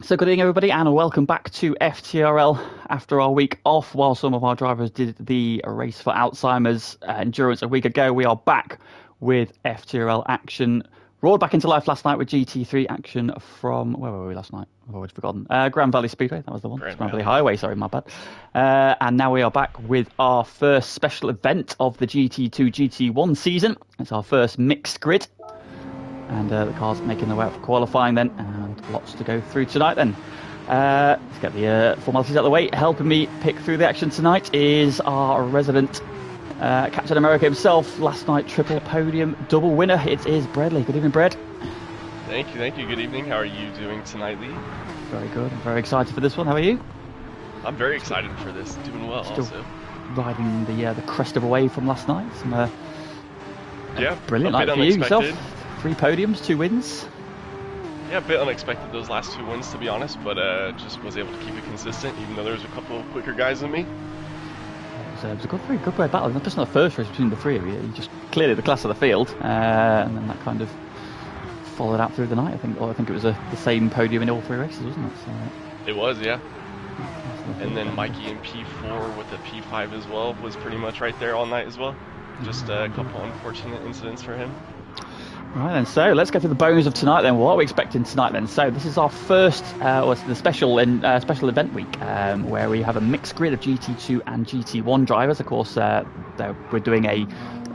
So good evening everybody and welcome back to FTRL after our week off. While some of our drivers did the race for Alzheimer's endurance a week ago, we are back with FTRL action. Roared back into life last night with GT3 action from, where were we last night? I've always forgotten. Grand Valley Speedway, that was the one. Grand Valley Highway, sorry, my bad. And now we are back with our first special event of the GT2 GT1 season. It's our first mixed grid. And the cars making their way up for qualifying then, and lots to go through tonight then. Let's get the formalities out of the way. Helping me pick through the action tonight is our resident Captain America himself. Last night, triple podium, double winner. It is Bradley. Good evening, Brad. Thank you. Good evening. How are you doing tonight, Lee? Very good. I'm very excited for this one. How are you? I'm very excited for this. Doing well, Still also. Riding the crest of a wave from last night. Some, yeah, brilliant night for you yourself. 3 podiums, 2 wins. Yeah, a bit unexpected those last 2 wins, to be honest, but just was able to keep it consistent, even though there was a couple of quicker guys than me. It was a good great battle. Not just not the first race between the three of you. You just clearly the class of the field, and then that kind of followed out through the night. I think it was the same podium in all 3 races, wasn't it? So, it was, yeah. And then Mikey in P4 with the P5 as well was pretty much right there all night as well. Just a couple unfortunate incidents for him. Right then, so let's get to the bones of tonight then. What are we expecting tonight then? So this is our first, the special event week, where we have a mixed grid of GT2 and GT1 drivers. Of course, we're doing a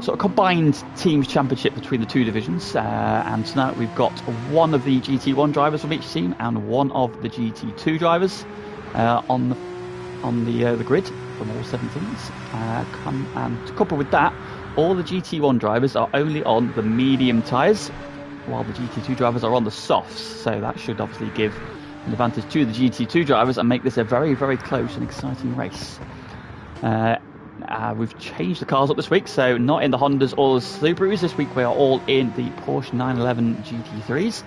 sort of combined teams championship between the 2 divisions. And tonight we've got 1 of the GT1 drivers from each team and 1 of the GT2 drivers on the grid from all 7 teams. And coupled with that, all the GT1 drivers are only on the medium tyres, while the GT2 drivers are on the softs. So that should obviously give an advantage to the GT2 drivers and make this a very, very close and exciting race. We've changed the cars up this week, so not in the Hondas or the Subarus. This week we are all in the Porsche 911 GT3s.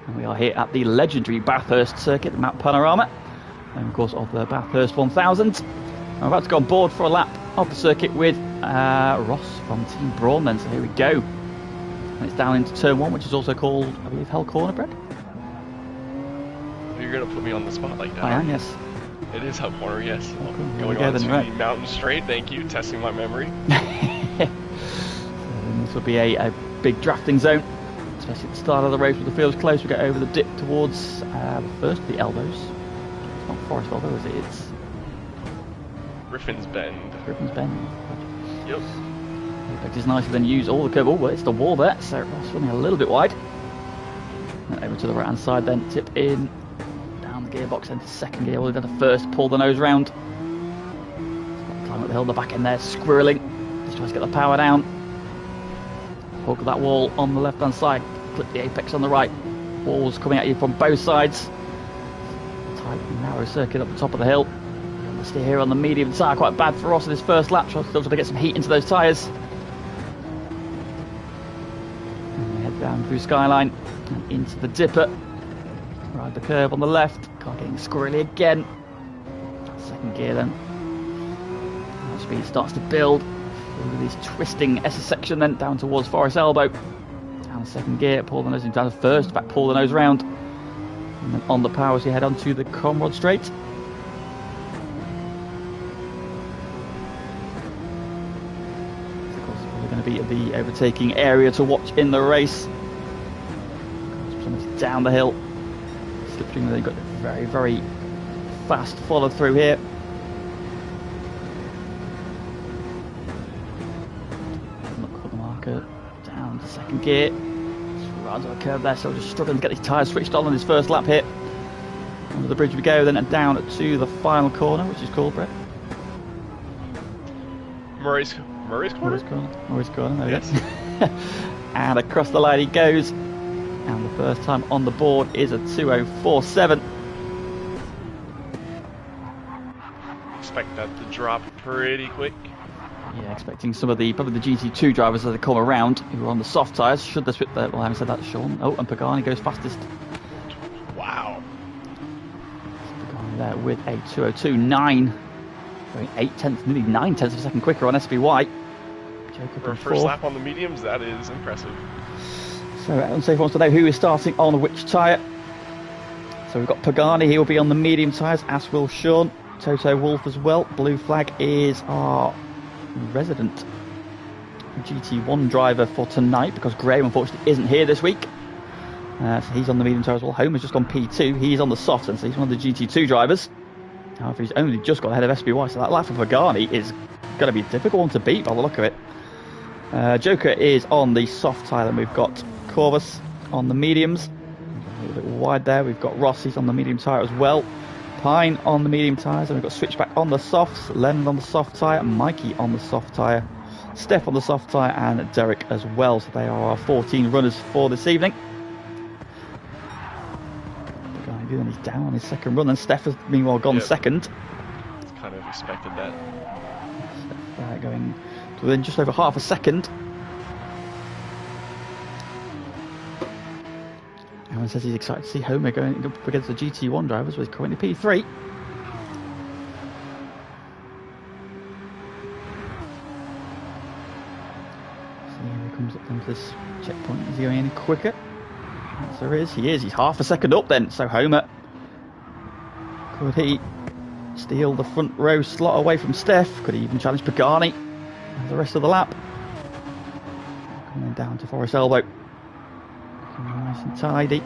And we are here at the legendary Bathurst circuit, the map panorama, and of course of the Bathurst 1000. I'm about to go on board for a lap of the circuit with Ross from Team Brawn then, so here we go. And it's down into turn 1, which is also called, I believe, Hell Corner, Brett? You're going to put me on the spot like that? I am, yes. It is Hell Corner, yes. Going on to the mountain straight, thank you, testing my memory. This will be a big drafting zone, especially at the start of the race with the fields close. We get over the dip towards the elbows. It's not Forest Elbow, is it? It's Griffin's Bend. Yep. Apex is nicer than use all the curve. Oh, it's the wall there, so Ross running a little bit wide. And over to the right hand side then, tip in, down the gearbox into second gear. We'll go to first, pull the nose round. Climb up the hill, the back end there, squirreling. Just tries to get the power down. Hook that wall on the left hand side, clip the apex on the right. Walls coming at you from both sides. Tight and narrow circuit up the top of the hill. Steer here on the medium tyre, quite bad for Ross in his first lap. Still trying to get some heat into those tyres. And we head down through Skyline and into the dipper. Ride the curve on the left. Car getting squirrely again. Second gear then. Now speed starts to build. Through this twisting S section then down towards Forest Elbow. Down the second gear, pull the nose in, down to first, back pull the nose round. And then on the power as you head onto the Comrade Straight. Be the overtaking area to watch in the race. Down the hill, slipstream. They've got very, very fast follow through here. Look for the marker. Down to second gear. Right onto the curve there, so just struggling to get these tyres switched on his first lap here. Under the bridge we go, then and down to the final corner, which is called, Brett? Murray's Corner, there we go. And across the line he goes. And the first time on the board is a 2047. Expect that to drop pretty quick. Yeah, expecting some of probably the GT2 drivers as they come around who are on the soft tyres. Should they switch there? Well, I haven't said that, Sean. Oh, and Pagani goes fastest. Wow. Pagani there with a 202.9. Going 8/10, nearly 9/10 of a second quicker on SBY. Jacob for a first lap on the mediums, that is impressive. So unsafe wants to know who is starting on which tyre. So we've got Pagani, he will be on the medium tyres, as will Sean. Toto Wolff as well. Blue flag is our resident GT1 driver for tonight, because Graham unfortunately isn't here this week. So he's on the medium tyre as well. Homer's just on P2. He's on the soft, and so he's one of the GT2 drivers. However, he's only just got ahead of SBY, so that lap for Pagani is going to be a difficult one to beat by the look of it. Joker is on the soft tyre, and we've got Corvus on the mediums. A little bit wide there. We've got Rossi's on the medium tyre as well. Pine on the medium tyres, and we've got Switchback on the softs, Lennon on the soft tyre, Mikey on the soft tyre, Steph on the soft tyre, and Derek as well. So they are our 14 runners for this evening. And he's down on his second run, and Steph has meanwhile gone second. It's kind of expected that. Steph going to within just over half a second. Aaron says he's excited to see Homer going up against the GT1 drivers, with currently P3. So here he comes up onto this checkpoint. Is he going any quicker? Yes, there is. He is. He's half a second up then. So Homer, could he steal the front row slot away from Steph? Could he even challenge Pagani for the rest of the lap? Coming down to Forest Elbow. Nice and tidy.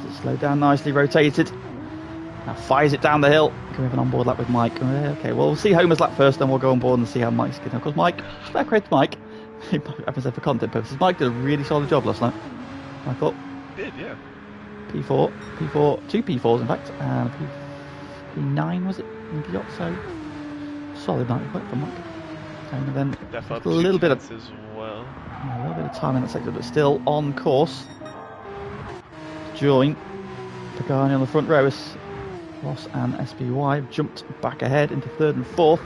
It's slowed down nicely, rotated. Now fires it down the hill. Can we have an onboard lap with Mike? Okay, well, we'll see Homer's lap first, then we'll go on board and see how Mike's getting. Of course, Mike, fair credit to Mike. I haven't said for content purposes. Mike did a really solid job last night, I thought. Did, yeah. P4, two P4s in fact, and P9 was it? So solid night work for Mike. And then a little bit of as well. A little bit of time in that sector, but still on course. Join Pagani on the front row as Ross and SBY have jumped back ahead into third and fourth.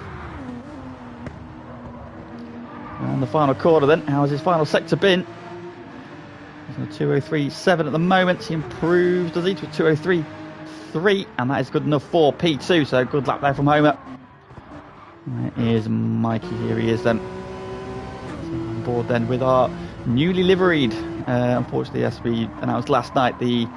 And the final quarter then, how has his final sector been? He's on 2:03.7 at the moment. He improves, does he, to 2:03.3, and that is good enough for P2, so good lap there from Homer. There is Mikey, here he is then. So on board then with our newly liveried, unfortunately as we announced last night, the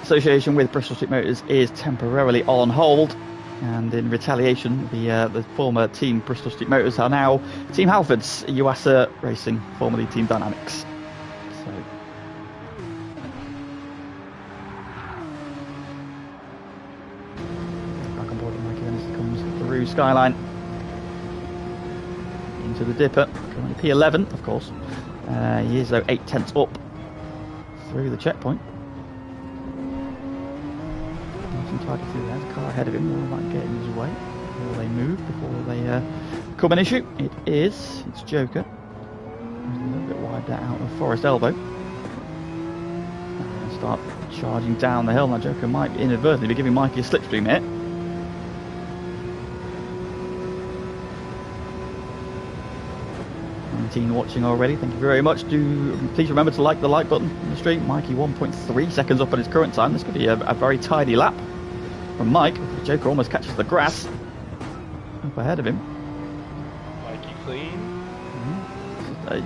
association with Bristol Street Motors is temporarily on hold, and in retaliation the former team Bristol Street Motors are now Team Halfords, Yuasa Racing, formerly Team Dynamics. So back on board with Mikey then as he comes through Skyline into the dipper, currently P11 of course. He is though 0.8 up through the checkpoint. Some target through there. There's a car ahead of him. Will that get in his way? Will they move before they become an issue? It is. It's Joker. He's a little bit wide there out of Forest Elbow. And start charging down the hill. Now Joker might inadvertently be giving Mikey a slipstream here. Watching already, thank you very much. Do please remember to like the like button on the stream. Mikey 1.3 seconds up on his current time. This could be a very tidy lap from Mike. The Joker almost catches the grass up ahead of him. Mikey clean.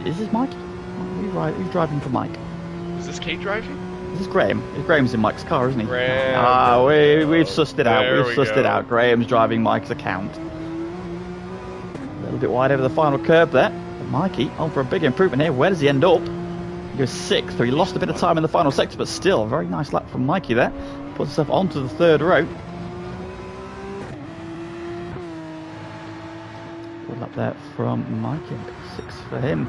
Is this Mike? Who's driving for Mike? Is this Kate driving? This is Graham. Graham's in Mike's car, isn't he? We've sussed it out. We've sussed it out. Graham's driving Mike's account. A little bit wide over the final curb there. Mikey on for a big improvement here. Where does he end up? He goes 6th, so he lost a bit of time in the final sector, but still a very nice lap from Mikey there. Puts himself onto the third row. Good lap there from Mikey, 6 for him.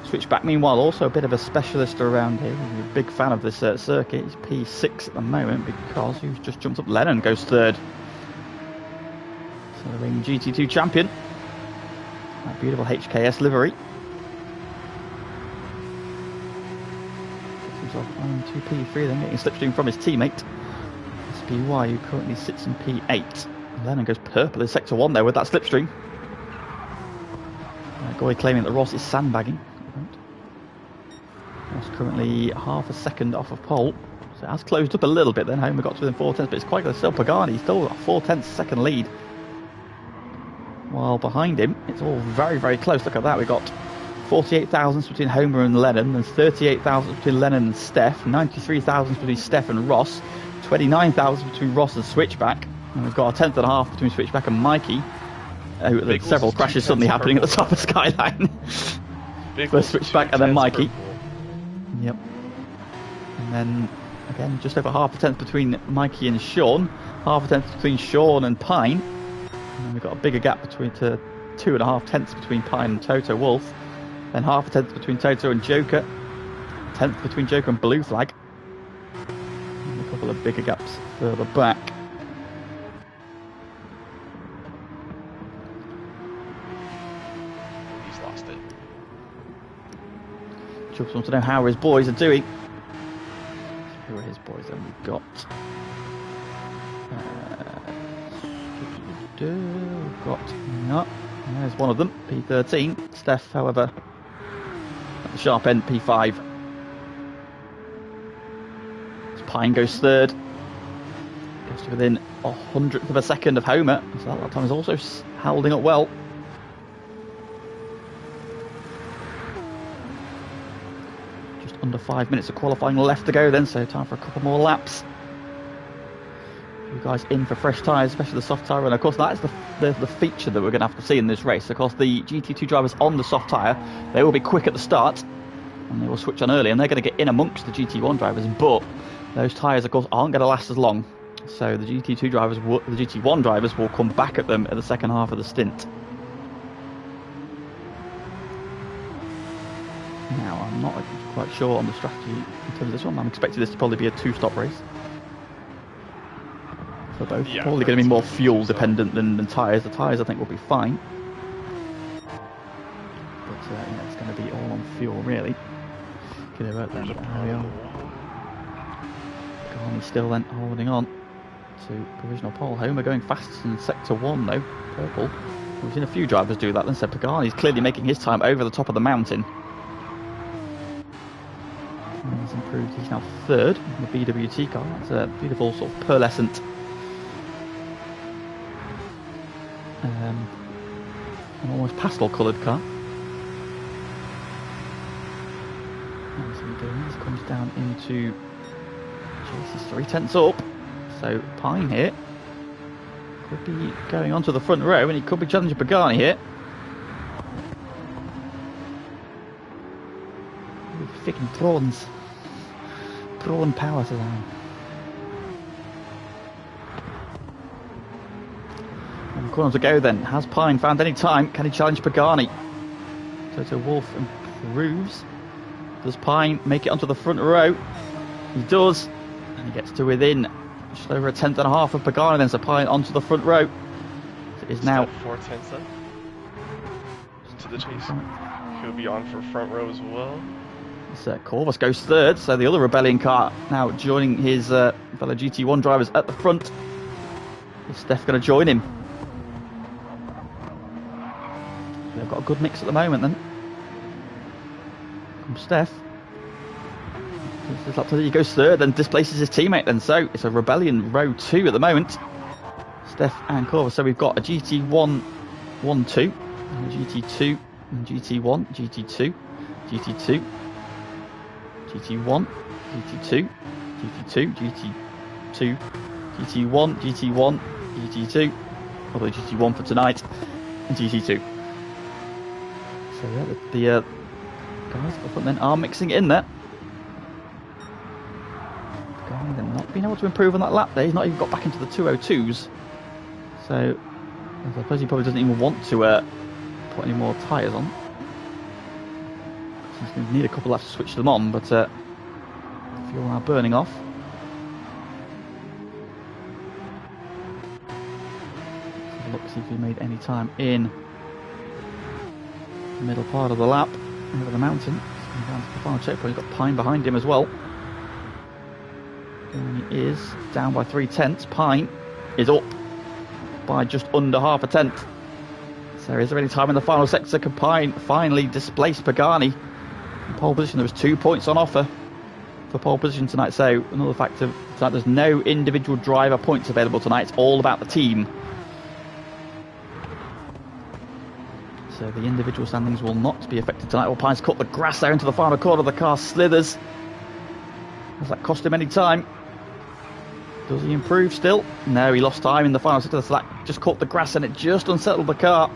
Switchback meanwhile also a bit of a specialist around here. He's a big fan of this circuit. He's P6 at the moment because he's just jumped up. Lennon goes third. So the reigning GT2 champion. That beautiful HKS livery. Gets himself on to P3 then, getting a slipstream from his teammate SBY, who currently sits in P8. Lennon goes purple in sector 1 there with that slipstream. Goy claiming that Ross is sandbagging. Ross currently half a second off of pole. So it has closed up a little bit then. Homer got to within 4/10, but it's quite good. Still Pagani, still got a 4/10 second lead. While behind him, it's all very, very close. Look at that. We've got 48 thousandths between Homer and Lennon, and 38 thousandths between Lennon and Steph, 93 thousandths between Steph and Ross, 29 thousandths between Ross and Switchback. And we've got a 10th and a half between Switchback and Mikey. Several crashes suddenly happening at the top of Skyline. First Switchback and then Mikey. Yep. And then, again, just over half a tenth between Mikey and Sean. Half a tenth between Sean and Pine. And then we've got a bigger gap between 2.5 tenths between Pine and Toto Wolf. Then half a tenth between Toto and Joker. Tenth between Joker and Blue Flag. And a couple of bigger gaps further back. He's lost it. Just want to know how his boys are doing. Who are his boys then? We've got no, there's one of them, P13. Steph, however, at the sharp end, P5. Pine goes third. Goes to within 100th of a second of Homer. So that time is also holding up well. Just under 5 minutes of qualifying left to go then, so time for a couple more laps. You guys in for fresh tyres, especially the soft tyre, and of course that is the feature that we're going to have to see in this race. Of course, the GT2 drivers on the soft tyre, they will be quick at the start, and they will switch on early, and they're going to get in amongst the GT1 drivers, but those tyres, of course, aren't going to last as long. So the GT2 drivers, the GT1 drivers will come back at them at the second half of the stint. Now, I'm not quite sure on the strategy in terms of this one. I'm expecting this to probably be a two-stop race for both. Yeah, probably going to be more fuel dependent than tyres. The tyres, I think, will be fine. But yeah, it's going to be all on fuel, really. Get it right there. There we are. Pagani still then holding on to provisional pole. Homer going fastest in sector 1 though, purple. We've seen a few drivers do that then, so Pagani's clearly making his time over the top of the mountain. And he's improved, he's now third in the BWT car. That's a beautiful sort of pearlescent an almost pastel coloured car. How's he doing? This comes down into He's 3/10 up, so Pine here could be going onto the front row, and he could be challenging Pagani here. Ooh, freaking prawns. Prawn power to them. And corner to go then. Has Pine found any time? Can he challenge Pagani? Toto Wolf improves. Does Pine make it onto the front row? He does. And he gets to within just over a tenth and a half of Pagani, then so Pine onto the front row. It is now 4/10 then. To the chase. He'll be on for front row as well. Corvus goes third, so the other Rebellion car now joining his fellow GT1 drivers at the front. Is Steph going to join him? They've got a good mix at the moment then. From Steph. He goes third and displaces his teammate then, so it's a Rebellion row 2 at the moment. Steph and Corvus, so we've got a GT1 1-2, and a GT2, and GT1, GT2, GT2, GT1, GT2, GT2, GT2, GT1, GT1, GT2, probably GT1 for tonight, and GT2. So yeah, the guys at the front then are mixing it in there. They've not been able to improve on that lap there. He's not even got back into the 202s. So I suppose he probably doesn't even want to put any more tyres on. He's going to need a couple laps to switch them on, but fuel now burning off. Let's have a look, see if he made any time in the middle part of the lap over the mountain. He's going down to the final checkpoint. He's got Pine behind him as well. And he is down by 3/10. Pine is up by just under half a tenth. So is there any time in the final sector? Can Pine finally displace Pagani in pole position? There was 2 points on offer for pole position tonight. So another factor tonight, there's no individual driver points available tonight. It's all about the team. So the individual standings will not be affected tonight. Well, Pine's cut the grass there into the final corner. The car slithers. Has that cost him any time? Does he improve still? No, he lost time in the final sector, so that just caught the grass and it just unsettled the car.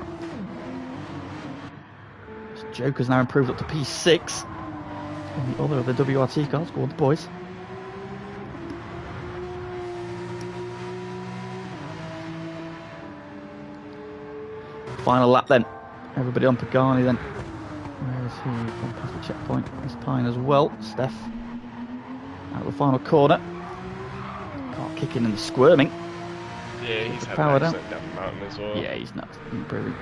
Joker's now improved up to P6. And the other of the WRT cars, go on the boys. Final lap then. Everybody on Pagani then. Where is he? Gone past the checkpoint. There's Pine as well. Steph out of the final corner. Car kicking and squirming. Yeah, he's had an accident down the mountain as well. Yeah, he's nuts. Improving.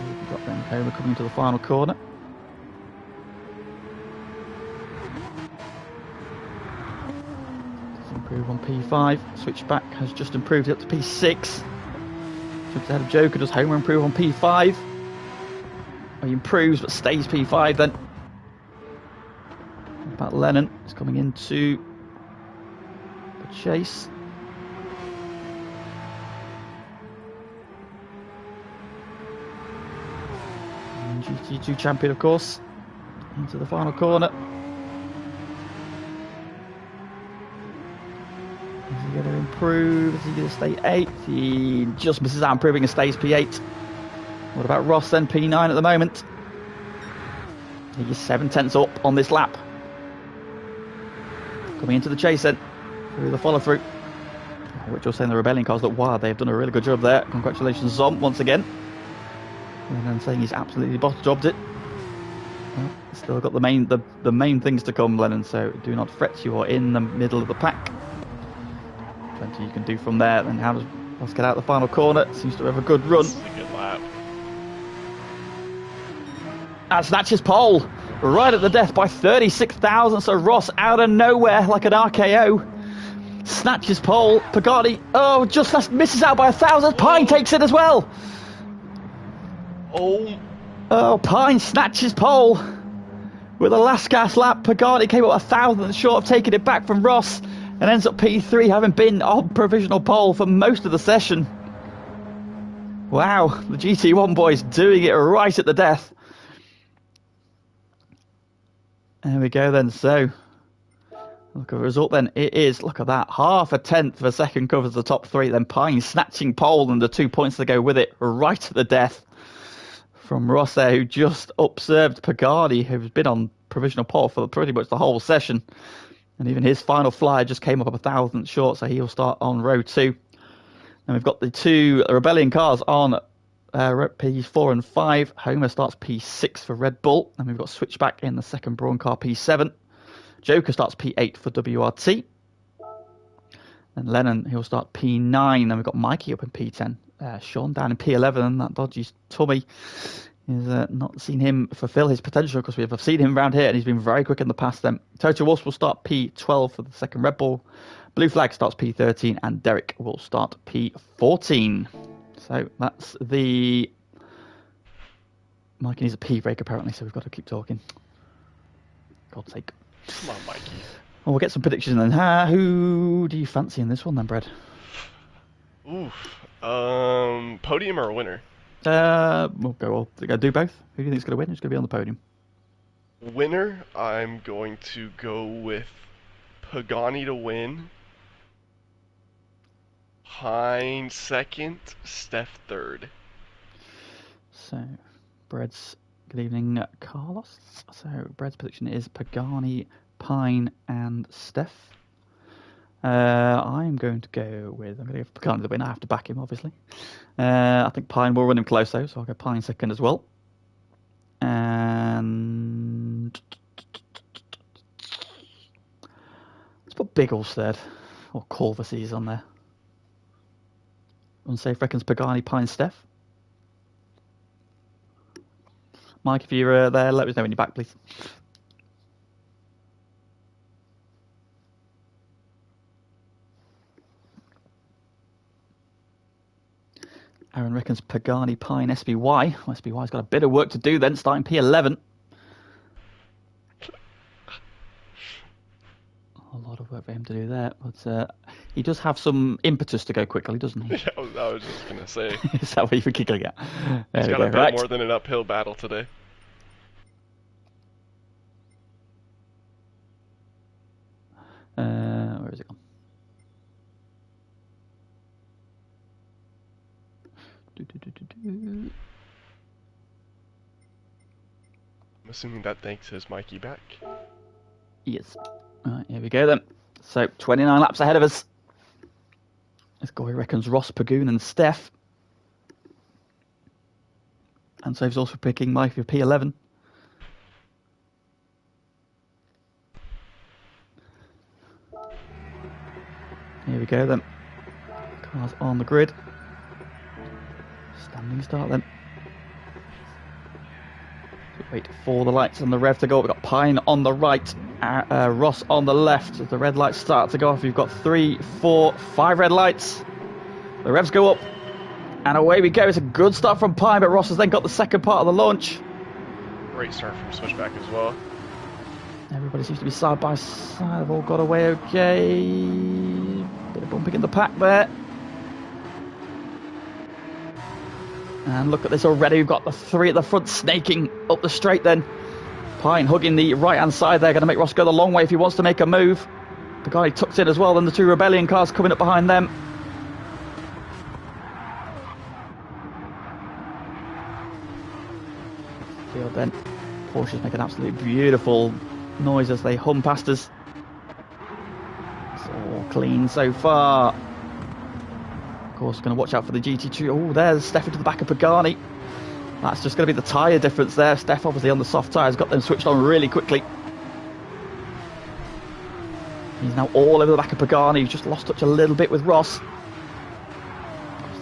We've got them Homer coming to the final corner. Does improve on P5. Switchback has just improved up to P6. Jumps ahead of Joker. Does Homer improve on P5? He improves but stays P5 then. What about Lennon? He's coming into the chase. And GT2 champion, of course, into the final corner. Is he going to improve? Is he going to stay 8th? He just misses out improving and stays P8. What about Ross then? P9 at the moment. He's 7/10 up on this lap. Coming into the chase then. Through the follow through. Which you're saying the Rebellion cars look wild. They've done a really good job there. Congratulations, Zom, once again. And then saying he's absolutely bottom jobbed it. Well, still got the main things to come, Lennon, so do not fret. You are in the middle of the pack. Plenty you can do from there. Then how does Ross get out the final corner? Seems to have a good run. This is a good lap. And snatches pole right at the death by 36,000. So Ross out of nowhere like an RKO snatches pole. Pagani, oh, just misses out by 1,000. Pine takes it as well. Oh, Pine snatches pole with a last gas lap. Pagani came up 1,000 short of taking it back from Ross and ends up P3, having been on provisional pole for most of the session. Wow, the GT1 boys doing it right at the death. There we go then. So look at the result then. It is, look at that, 0.5 of a second covers the top 3. Then Pine snatching pole and the 2 points to go with it right at the death from Ross there, who just observed Pagani, who's been on provisional pole for pretty much the whole session. And even his final fly just came up 1,000 short, so he'll start on row 2. And we've got the 2 Rebellion cars on P4 and 5. Homer starts P6 for Red Bull. And we've got Switchback in the second Brawn car, P7. Joker starts P8 for WRT. And Lennon, he'll start P9. And we've got Mikey up in P10. Sean down in P11. And that dodgy tummy is not seen him fulfill his potential, because we've seen him around here and he's been very quick in the past then. Toto Wolf will start P12 for the second Red Bull. Blue Flag starts P13 and Derek will start P14. So that's the... Mikey needs a pee break apparently, so we've got to keep talking. God's sake. Come on, Mikey. Well, we'll get some predictions then. Who do you fancy in this one then, Brad? Oof. Podium or a winner? We'll go do both. Who do you think is going to win? Who's going to be on the podium? Winner, I'm going to go with Pagani to win. Pine second, Steph third. So, Brad's, good evening, Carlos. So, Brad's prediction is Pagani, Pine, and Steph. I'm going to go with, I'm going to give Pagani the win. I have to back him, obviously. I think Pine will run him close, though, so I'll go Pine second as well. And let's put Biggles third, or Corvus on there. Unsafe reckons Pagani, Pine, Steph. Mike, if you're there, let us know when you're back, please. Aaron reckons Pagani, Pine, SBY. Well, SBY's got a bit of work to do then, starting P11. A lot of work for him to do there, but he does have some impetus to go quickly, doesn't he? Yeah, I was just going to say. Is that what you were giggling at? He's got a bit more than an uphill battle today. Where is it gone? I'm assuming that takes his Mikey back. Yes. Alright, here we go then. So 29 laps ahead of us. This guy reckons Ross, Pagoon and Steph. And so he's also picking Mike for P11. Here we go then. Cars on the grid. Standing start then. Wait for the lights and the rev to go up. We've got Pine on the right, Ross on the left. As the red lights start to go off, you've got 3, 4, 5 red lights. The revs go up. And away we go. It's a good start from Pine, but Ross has then got the second part of the launch. Great start from Switchback as well. Everybody seems to be side by side. They've all got away okay. Bit of bumping in the pack there. And look at this already. We've got the 3 at the front snaking up the straight then. Pine hugging the right-hand side there. Going to make Ross go the long way if he wants to make a move. The guy tucks in as well. Then the 2 Rebellion cars coming up behind them. Field then. Porsche's making absolutely beautiful noise as they hum past us. It's all clean so far. Of course, going to watch out for the GT2. Oh, there's Steph into the back of Pagani. That's just going to be the tyre difference there. Steph obviously on the soft tyres, got them switched on really quickly. He's now all over the back of Pagani. He's just lost touch a little bit with Ross.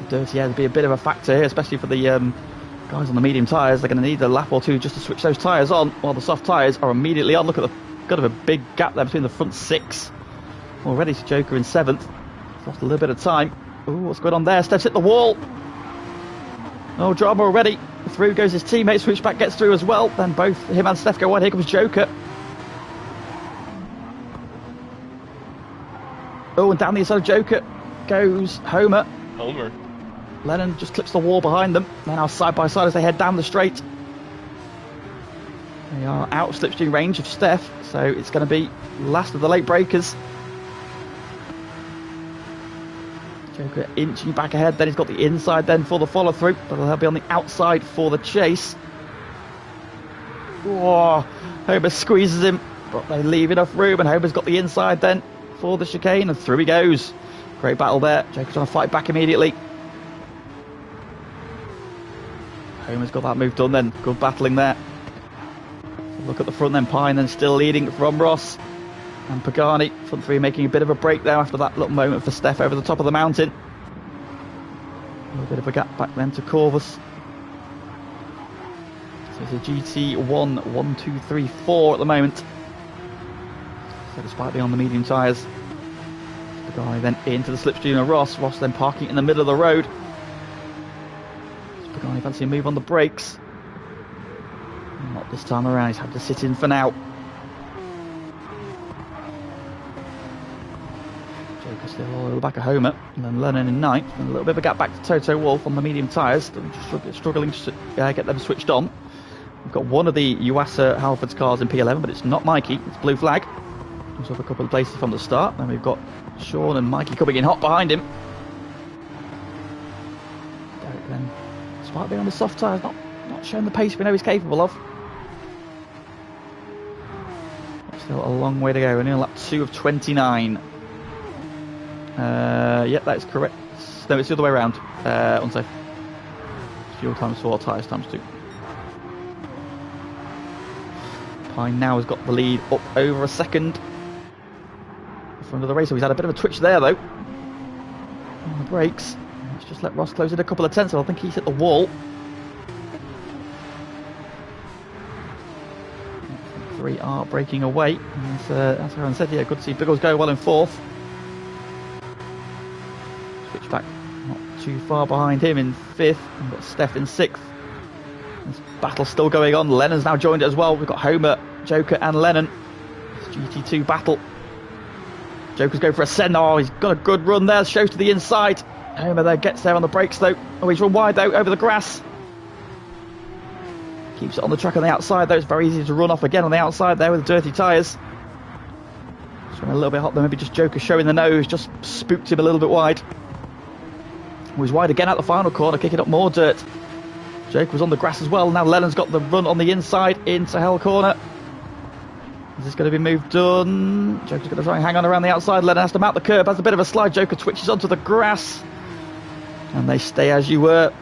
The dirty air would be a bit of a factor here, especially for the guys on the medium tyres. They're going to need a lap or two just to switch those tyres on, while the soft tyres are immediately on. Look at the kind of a big gap there between the front 6. Already to Joker in 7th. Lost a little bit of time. Ooh, what's going on there? Steph's hit the wall. No drama already. Through goes his teammate. Switchback gets through as well. Then both him and Steph go wide. Here comes Joker. Oh, and down the inside of Joker goes Homer. Lennon just clips the wall behind them. They're now side by side as they head down the straight. They are out of slipstream range of Steph, so it's going to be last of the late breakers. Joker inching back ahead, then he's got the inside then for the follow through, but they'll be on the outside for the chase. Whoa, Homer squeezes him, but they leave enough room, and Homer's got the inside then for the chicane, and through he goes. Great battle there. Joker's trying to fight back immediately. Homer's got that move done then. Good battling there. Look at the front then. Pine then still leading from Ross. And Pagani, front 3, making a bit of a break there after that little moment for Steph over the top of the mountain. A little bit of a gap back then to Corvus. So it's a GT1, 1, 2, 3, 4 at the moment. So despite being on the medium tyres, Pagani then into the slipstream of Ross. Ross then parking in the middle of the road. Pagani fancy a move on the brakes. Not this time around, he's had to sit in for now. Joker still all over the back of Homer, and then Lennon in 9th, and a little bit of a gap back to Toto Wolff on the medium tyres, struggling to get them switched on. We've got one of the Yuasa Halford's cars in P11, but it's not Mikey, it's blue flag. Comes up a couple of places from the start, then we've got Sean and Mikey coming in hot behind him. Derek then, despite being on the soft tyres, not showing the pace we know he's capable of. Still a long way to go. We're in lap 2 of 29. Yep, that is correct. No, it's the other way around. Unsafe. Fuel times 4, tyres times 2. Pine now has got the lead up over a second in front of the racer. He's had a bit of a twitch there though on the brakes. Let's just let Ross close in a couple of tenths. I think he's hit the wall. 3 are breaking away. As Aaron said, yeah, good to see Biggles go well in 4th. Switchback not too far behind him in 5th. We've got Steph in 6th. This battle's still going on. Lennon's now joined it as well. We've got Homer, Joker and Lennon. It's GT2 battle. Joker's going for a send. Oh, he's got a good run there. Shows to the inside. Homer there gets there on the brakes though. Oh, he's run wide though over the grass. Keeps it on the track on the outside though. It's very easy to run off again on the outside there with the dirty tyres. Just went a little bit hot there. Maybe just Joker showing the nose. Just spooked him a little bit wide. He's wide again out the final corner, kicking up more dirt. Joker was on the grass as well. Now Lennon's got the run on the inside into hell corner. Is this going to be moved done? Joker's going to try and hang on around the outside. Lennon has to mount the curb, has a bit of a slide. Joker twitches onto the grass. And they stay as you were.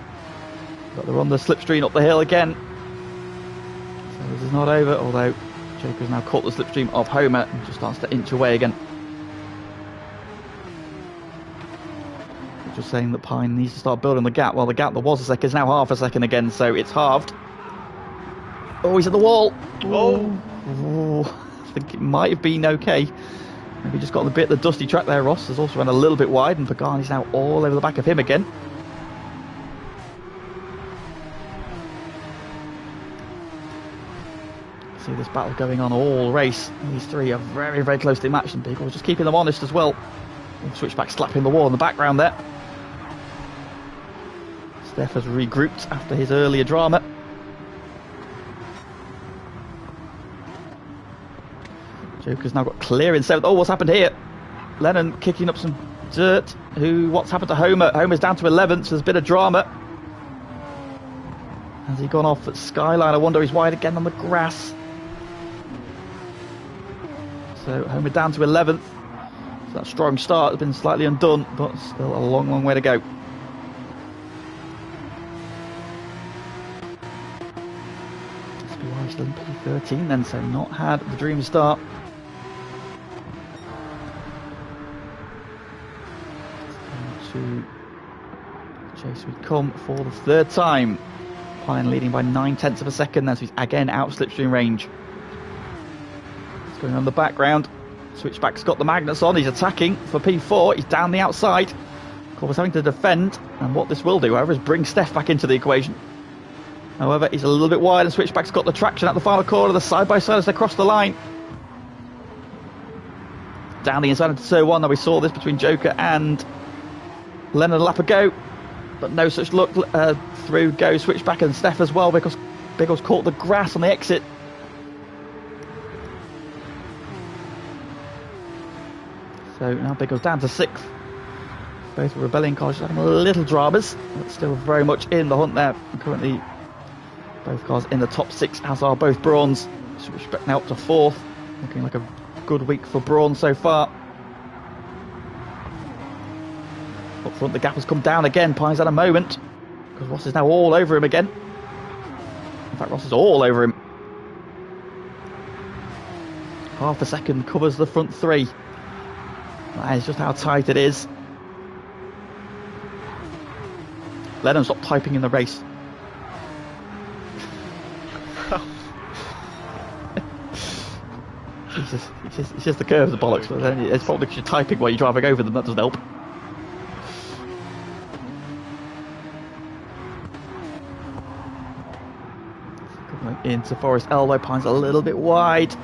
But they're on the slipstream up the hill again. So this is not over, although Joker's now caught the slipstream of Homer and just starts to inch away again. Just saying that Pine needs to start building the gap. Well, the gap that was a second is now half a second again, so it's halved. Oh, he's at the wall. Oh. I think it might have been okay. Maybe just got on the bit of the dusty track there. Ross has also run a little bit wide, and Pagani's now all over the back of him again. See this battle going on all race. These three are very, very closely matched, and people are just keeping them honest as well. Switchback slapping the wall in the background there. Steph has regrouped after his earlier drama. Joker's now got clear in 7th. Oh, what's happened here? Lennon kicking up some dirt. What's happened to Homer? Homer's down to 11th, so there's a bit of drama. Has he gone off at Skyline? I wonder, he's wide again on the grass. So Homer down to 11th. So that strong start has been slightly undone, but still a long, long way to go. SPY still in P13 then, so not had the dream start. To chase we come for the 3rd time. Pine leading by 9/10 of a second, then so he's again out of slipstream range. It's going on in the background. Switchback's got the magnets on, he's attacking for P4, he's down the outside. Corvus having to defend, and what this will do, however, is bring Steph back into the equation. However, he's a little bit wide, and Switchback's got the traction at the final corner, the side-by-side as they cross the line. Down the inside into turn 1, now we saw this between Joker and Lennon a lap ago, but no such luck. Through goes Switchback and Steph as well, because Biggles caught the grass on the exit. So now Biggles down to 6th. Both Rebellion cars just having a little dramas, but still very much in the hunt there. And currently both cars in the top 6, as are both Brawns. Switchback now up to 4th, looking like a good week for Brawn so far. Up front, the gap has come down again. Pine's had a moment, because Ross is now all over him again. In fact, Ross is all over him. Half a second covers the front 3. That is just how tight it is. Lennon, stop typing in the race. Jesus, it's just the curves of bollocks, but then it's probably because you're typing while you're driving over them, that doesn't help. Into Forest Elbow, Pine's a little bit wide.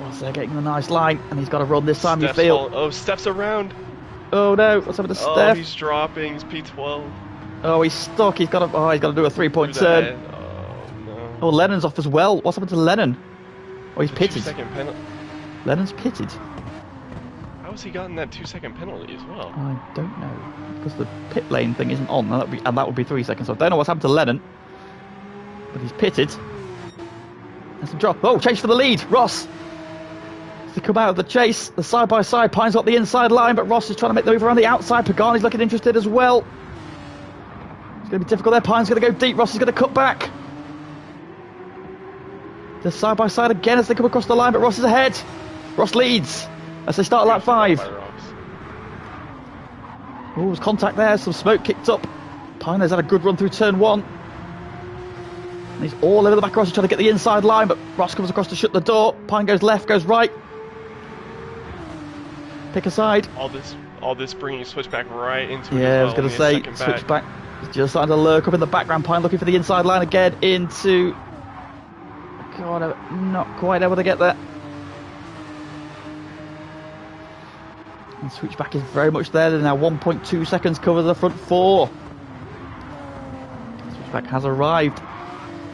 Ross there getting a nice line, and he's got to run this time, Steph's you feel. Oh, Steph's around. Oh no, what's happened to Steph? Oh, he's dropping, he's P12. Oh, he's stuck, he's got to do a 3-point turn. Oh no. Oh, Lennon's off as well. What's happened to Lennon? Oh, he's pitted. 2-second penalty. Lennon's pitted. How has he gotten that 2-second penalty as well? I don't know, because the pit lane thing isn't on, and that would be 3 seconds. So I don't know what's happened to Lennon, but he's pitted. There's some drop. Oh, chase for the lead. Ross to come out of the chase. The side-by-side. Pine's got the inside line, but Ross is trying to make the move around the outside. Pagani's looking interested as well. It's going to be difficult there. Pine's going to go deep. Ross is going to cut back. The side-by-side again as they come across the line, but Ross is ahead. Ross leads as they start lap 5. Oh, there's contact there. Some smoke kicked up. Pine has had a good run through turn 1. And he's all over the back of Ross, trying to get the inside line, but Ross comes across to shut the door. Pine goes left, goes right. Pick a side. All this bringing Switchback right into it. Yeah, I was going to say, Switchback is just starting to lurk up in the background. Pine looking for the inside line again into... God, not quite able to get there. And Switchback is very much there. They're now 1.2 seconds cover the front 4. Switchback has arrived.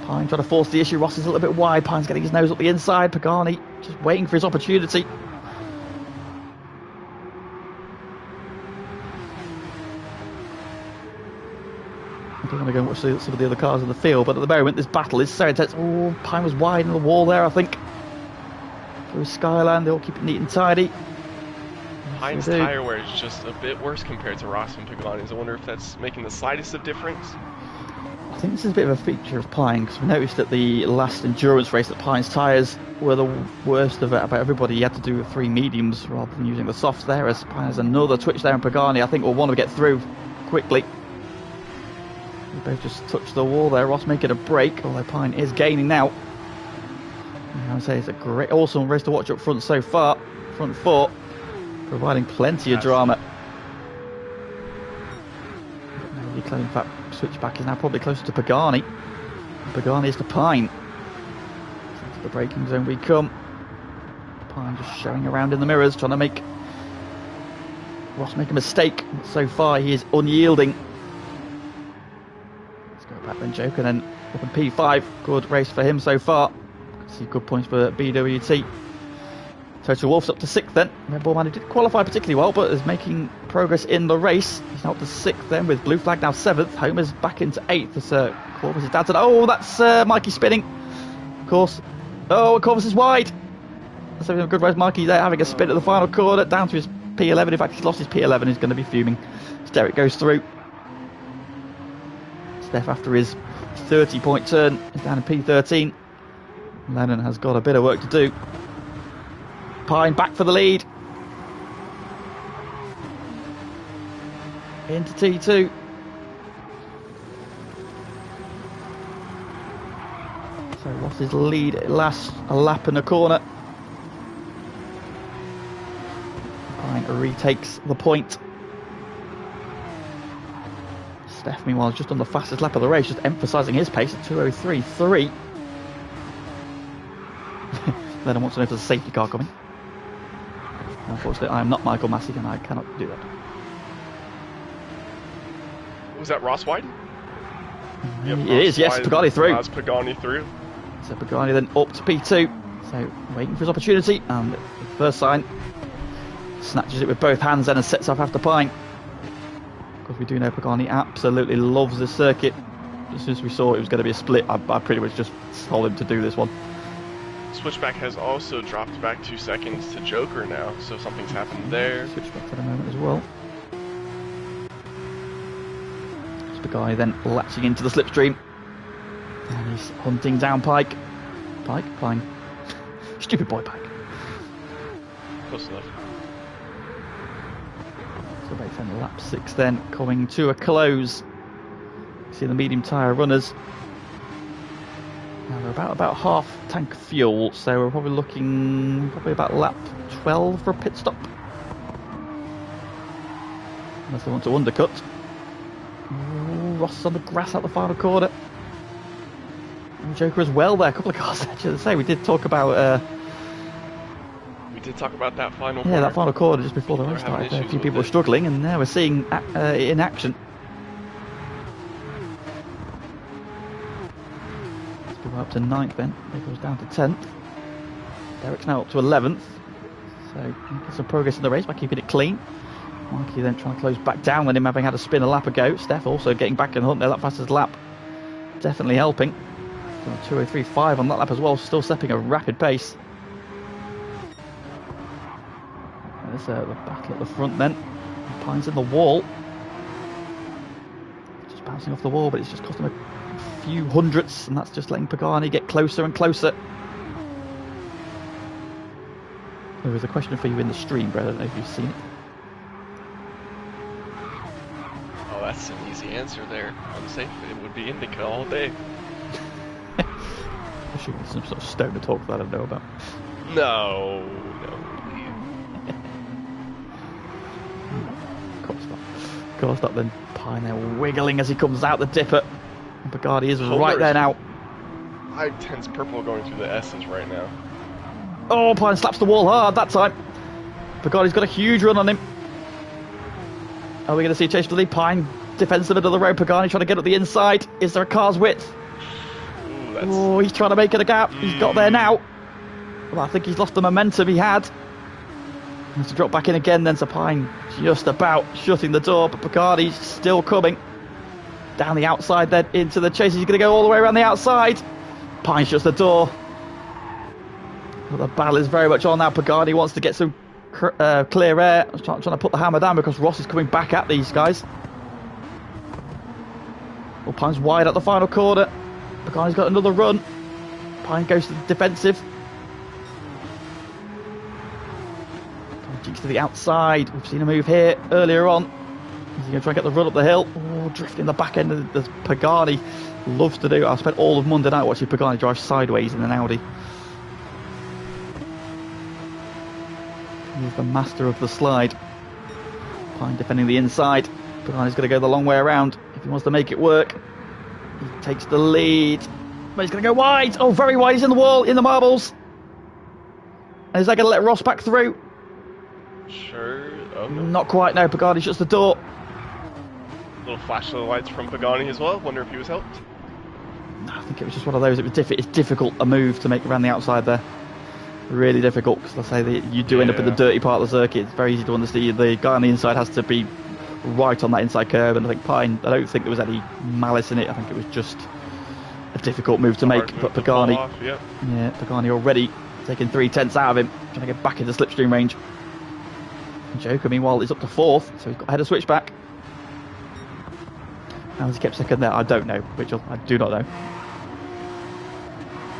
Pine trying to force the issue. Ross is a little bit wide. Pine's getting his nose up the inside. Pagani just waiting for his opportunity. Trying to go and watch some of the other cars in the field, but at the moment this battle is so intense. Oh, Pine was wide in the wall there, I think. Through Skyline, they all keep it neat and tidy. Pine's tyre wear is just a bit worse compared to Ross and Pagani's. I wonder if that's making the slightest of difference. I think this is a bit of a feature of Pine, because we noticed at the last endurance race that Pine's tyres were the worst of it. About everybody, he had to do 3 mediums rather than using the softs there, as Pine has another twitch there, and Pagani I think will want to get through quickly. They both just touched the wall there. Ross making a break, although Pine is gaining now. I would say it's a great, awesome race to watch up front so far. Front 4, providing plenty of drama. In fact, switchback is now probably closer to Pagani. Pagani is to Pine. So to the braking zone we come. Pine just showing around in the mirrors, trying to make Ross make a mistake. So far, he is unyielding. Back then Joker, and then up in P5. Good race for him so far. See good points for BWT. Total Wolf's up to 6th then. Red Bull Man, who did qualify particularly well, but is making progress in the race. He's now up to 6th then, with Blue Flag now 7th. Homer's back into 8th as Corvus is down to... Oh, that's Mikey spinning. Of course. Oh, Corvus is wide. That's a good race. Mikey there having a spin at the final corner, down to his P11. In fact, he's lost his P11. He's going to be fuming. As Derek goes through. Steph, after his 30-point turn, is down in P13. Lennon has got a bit of work to do. Pine back for the lead. Into T2. So lost his lead at last, a lap and a corner. Pine retakes the point. Steph, meanwhile, is just on the fastest lap of the race, just emphasising his pace at 2:03.3. Then I want to know if there's a safety car coming. Unfortunately, I am not Michael Massey and I cannot do that. Was that Ross wide? Yep, it is, yes. Pagani through. That's Pagani through. So Pagani then up to P2. So waiting for his opportunity, and the first sign snatches it with both hands then and sets off after Pine. Because we do know Pagani absolutely loves this circuit. As soon as we saw it was going to be a split, I pretty much just told him to do this one. Switchback has also dropped back 2 seconds to Joker now, so something's happened there. Switchback for the moment as well. It's Pagani then latching into the slipstream. And he's hunting down Pike. Pine. Stupid boy Pike. Close enough. So based on lap 6 then, coming to a close. See the medium tyre runners. Now they're about half tank fuel, so we're probably looking about lap 12 for a pit stop. Unless they want to undercut. Ooh, Ross on the grass out the final corner. And Joker as well there, a couple of cars there. As I say, we did talk about that final corner. Yeah, that final corner just before the race started. A few people are struggling, and now we're seeing it in action. Up to 9th then, it goes down to 10th. Derek's now up to 11th, so making some progress in the race by keeping it clean. Mikey then trying to close back down with him having had a spin a lap ago. Steph also getting back in the hunt there, that fastest lap, definitely helping. 2:03.5 on that lap as well, still stepping a rapid pace. There's the battle at the front then. Pine's in the wall, just bouncing off the wall, but it's just cost him a few hundredths, and that's just letting Pagani get closer and closer. There was a question for you in the stream, Brett. I don't know if you've seen it. Oh, that's an easy answer there. I'm safe. It would be Indica all day. I should get some sort of stoner talk that I don't know about. No. Of course not then. Pine there wiggling as he comes out the dipper. Pagani is right there now. I-10's purple going through the S's right now. Oh, Pine slaps the wall hard that time. Pagani's got a huge run on him. Are we going to see a chase for the lead? Pine defensive into the road. Pagani trying to get up the inside. Is there a car's width? Ooh, oh, he's trying to make it a gap. He's got there now. Well, I think he's lost the momentum he had. He has to drop back in again then, so Pine just about shutting the door, but Pagani's still coming. down the outside then into the chase. He's going to go all the way around the outside. Pine shuts the door. But the battle is very much on now. Pagani wants to get some clear air. Trying to put the hammer down because Ross is coming back at these guys. Well, Pine's wide at the final corner. Pagani's got another run. Pine goes to the defensive. Jinx to the outside. We've seen a move here earlier on. He's going to try and get the run up the hill. Oh, drifting the back end of the Pagani. Loves to do. I spent all of Monday night watching Pagani drive sideways in an Audi. He's the master of the slide. Pine defending the inside. Pagani's going to go the long way around if he wants to make it work. He takes the lead. But he's going to go wide. Oh, very wide. He's in the wall, in the marbles. And is that going to let Ross back through? Sure. Oh, no. Not quite, no. Pagani shuts the door. Little flash of lights from Pagani as well. Wonder if he was helped. I think it was just one of those. It's difficult a move to make around the outside there. Really difficult, because I say that you do end up in the dirty part of the circuit. It's very easy to understand. The guy on the inside has to be right on that inside curve, and I think Pine, I don't think there was any malice in it. I think it was just a difficult move to make. But Pagani, yeah, Pagani already taking 3/10 out of him, trying to get back into slipstream range. And Joker, meanwhile, is up to 4th, so he's got ahead of switchback. How has he kept second there? I don't know, Mitchell. I do not know.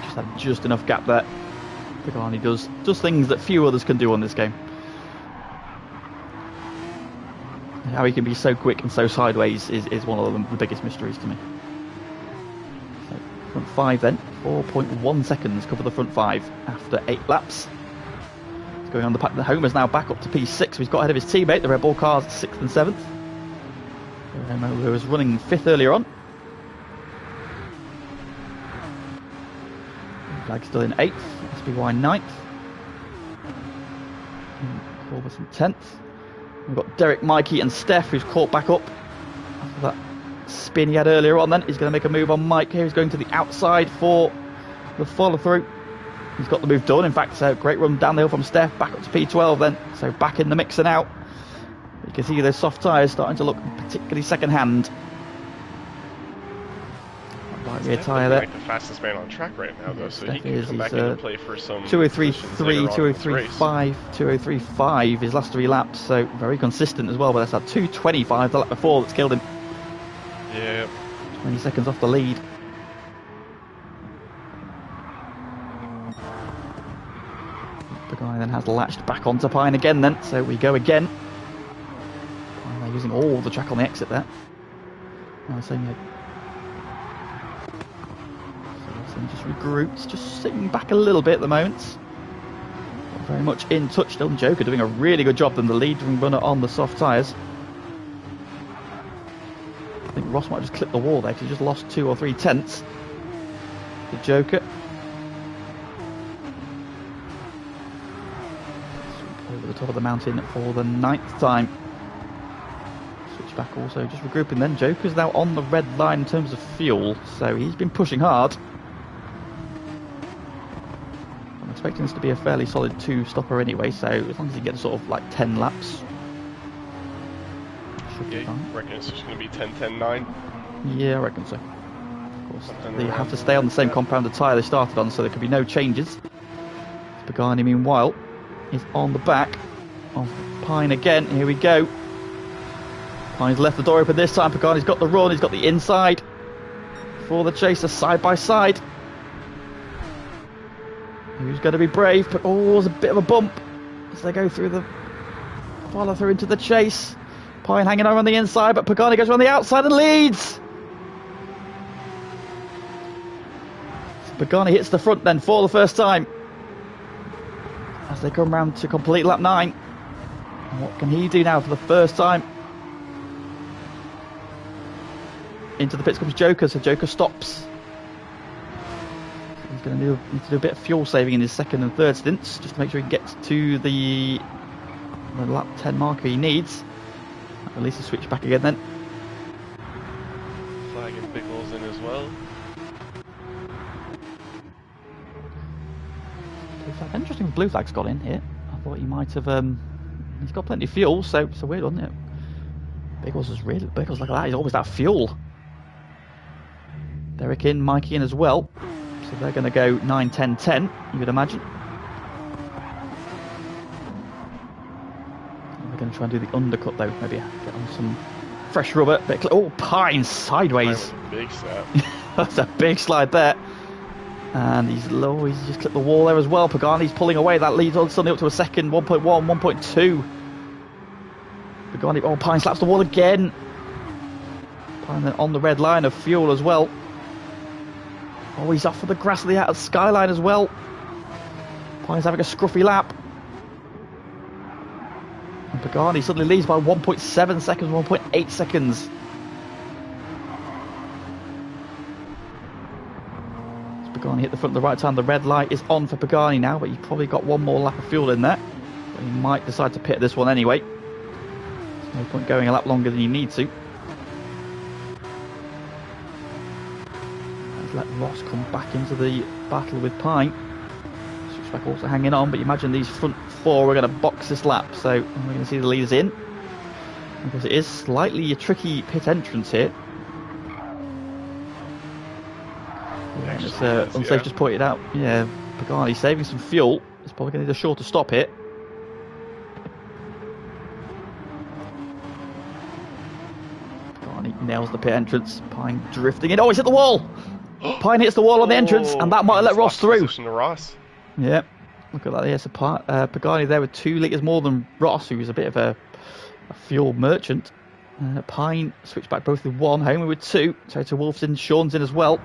Just had just enough gap there. Pagani does things that few others can do on this game. How he can be so quick and so sideways is one of the biggest mysteries to me. So, front 5 then, 4.1 seconds cover the front 5 after 8 laps. It's going on the pack. The Homer's now back up to P6. He's got ahead of his teammate, the Red Bull cars, 6th and 7th. Homer, who was running 5th earlier on. Flag still in 8th. SBY 9th. Corbus in 10th. We've got Derek, Mikey and Steph, who's caught back up after that spin he had earlier on then. He's going to make a move on Mike here. He's going to the outside for the follow through. He's got the move done. In fact, so great run down the hill from Steph, back up to P12 then. So back in the mixer now. You can see those soft tyres starting to look particularly second hand. Right rear tyre there. Like the fastest man on track right now, though, so he can is, come back into play for some 203.3, 203.5, 203.5 his last 3 laps, so very consistent as well. But that's at 225 the lap before that's killed him. Yeah. 20 seconds off the lead. The guy then has latched back onto Pine again then, so we go again. They're using all the track on the exit there. Now saying just regroups, just sitting back a little bit at the moment. Not very much in touch still. Joker doing a really good job than the leading runner on the soft tyres. I think Ross might just clip the wall there because he just lost 2 or 3 tenths. The Joker. Over the top of the mountain for the 9th time. Switch back also, just regrouping then. Joker's now on the red line in terms of fuel, so he's been pushing hard. I'm expecting this to be a fairly solid 2-stopper anyway, so as long as he gets sort of like 10 laps. Yeah, you reckon it's just going to be 10-10-9? Yeah, I reckon so. Of course, they have to stay on the same compounded tyre they started on, so there could be no changes. Pagani, meanwhile, is on the back of Pine again. Here we go. Pine's left the door open this time. Pagani's got the run. He's got the inside for the chaser side by side. Who's going to be brave? But oh, there's a bit of a bump as they go through the follow through into the chase. Pine hanging over on the inside, but Pagani goes around the outside and leads. So Pagani hits the front then for the first time as they come round to complete lap 9. And what can he do now for the first time? Into the pits comes Joker, so Joker stops. He's going to need to do a bit of fuel saving in his second and third stints, just to make sure he gets to the lap 10 marker he needs. At least he'll switch back again then. Flag and Bickles in as well. Interesting blue flag's got in here. I thought he might have he's got plenty of fuel, so it's a weird one, isn't it? Bickles is really Bickles like that, he's always that fuel. Derek in, Mikey in as well. So they're going to go 9, 10, 10, you would imagine. They're going to try and do the undercut though, maybe get on some fresh rubber. Oh, Pine sideways. Pine with a big slap. That's a big slide there. And he's low, he's just clipped the wall there as well. Pagani's pulling away, that leads on suddenly up to a second, 1.1, 1.2. Pagani, oh, Pine slaps the wall again. Pine then on the red line of fuel as well. Oh, he's off for the grass of the outer skyline as well. Pine's having a scruffy lap. And Pagani suddenly leads by 1.7 seconds, 1.8 seconds. Pagani hit the front of the right time. The red light is on for Pagani now, but he's probably got one more lap of fuel in there. But he might decide to pit this one anyway. There's no point going a lap longer than you need to. Let's let Ross come back into the battle with Pine. Switchback also hanging on, but you imagine these front four are going to box this lap, so we're going to see the leaders in. Because it is slightly a tricky pit entrance here. Yeah, it's unsafe, just pointed out. Yeah, Pagani saving some fuel. It's probably going to need a shorter stop here. Pagani nails the pit entrance. Pine drifting in. Oh, he's hit the wall! Pine hits the wall on the entrance, and that might have let Ross through. To Ross. Yeah, look at that. Yes, Pagani there with 2 litres more than Ross, who was a bit of a fuel merchant. Pine switched back both with 1, Homer with 2. Toto Wolf's in, Sean's in as well.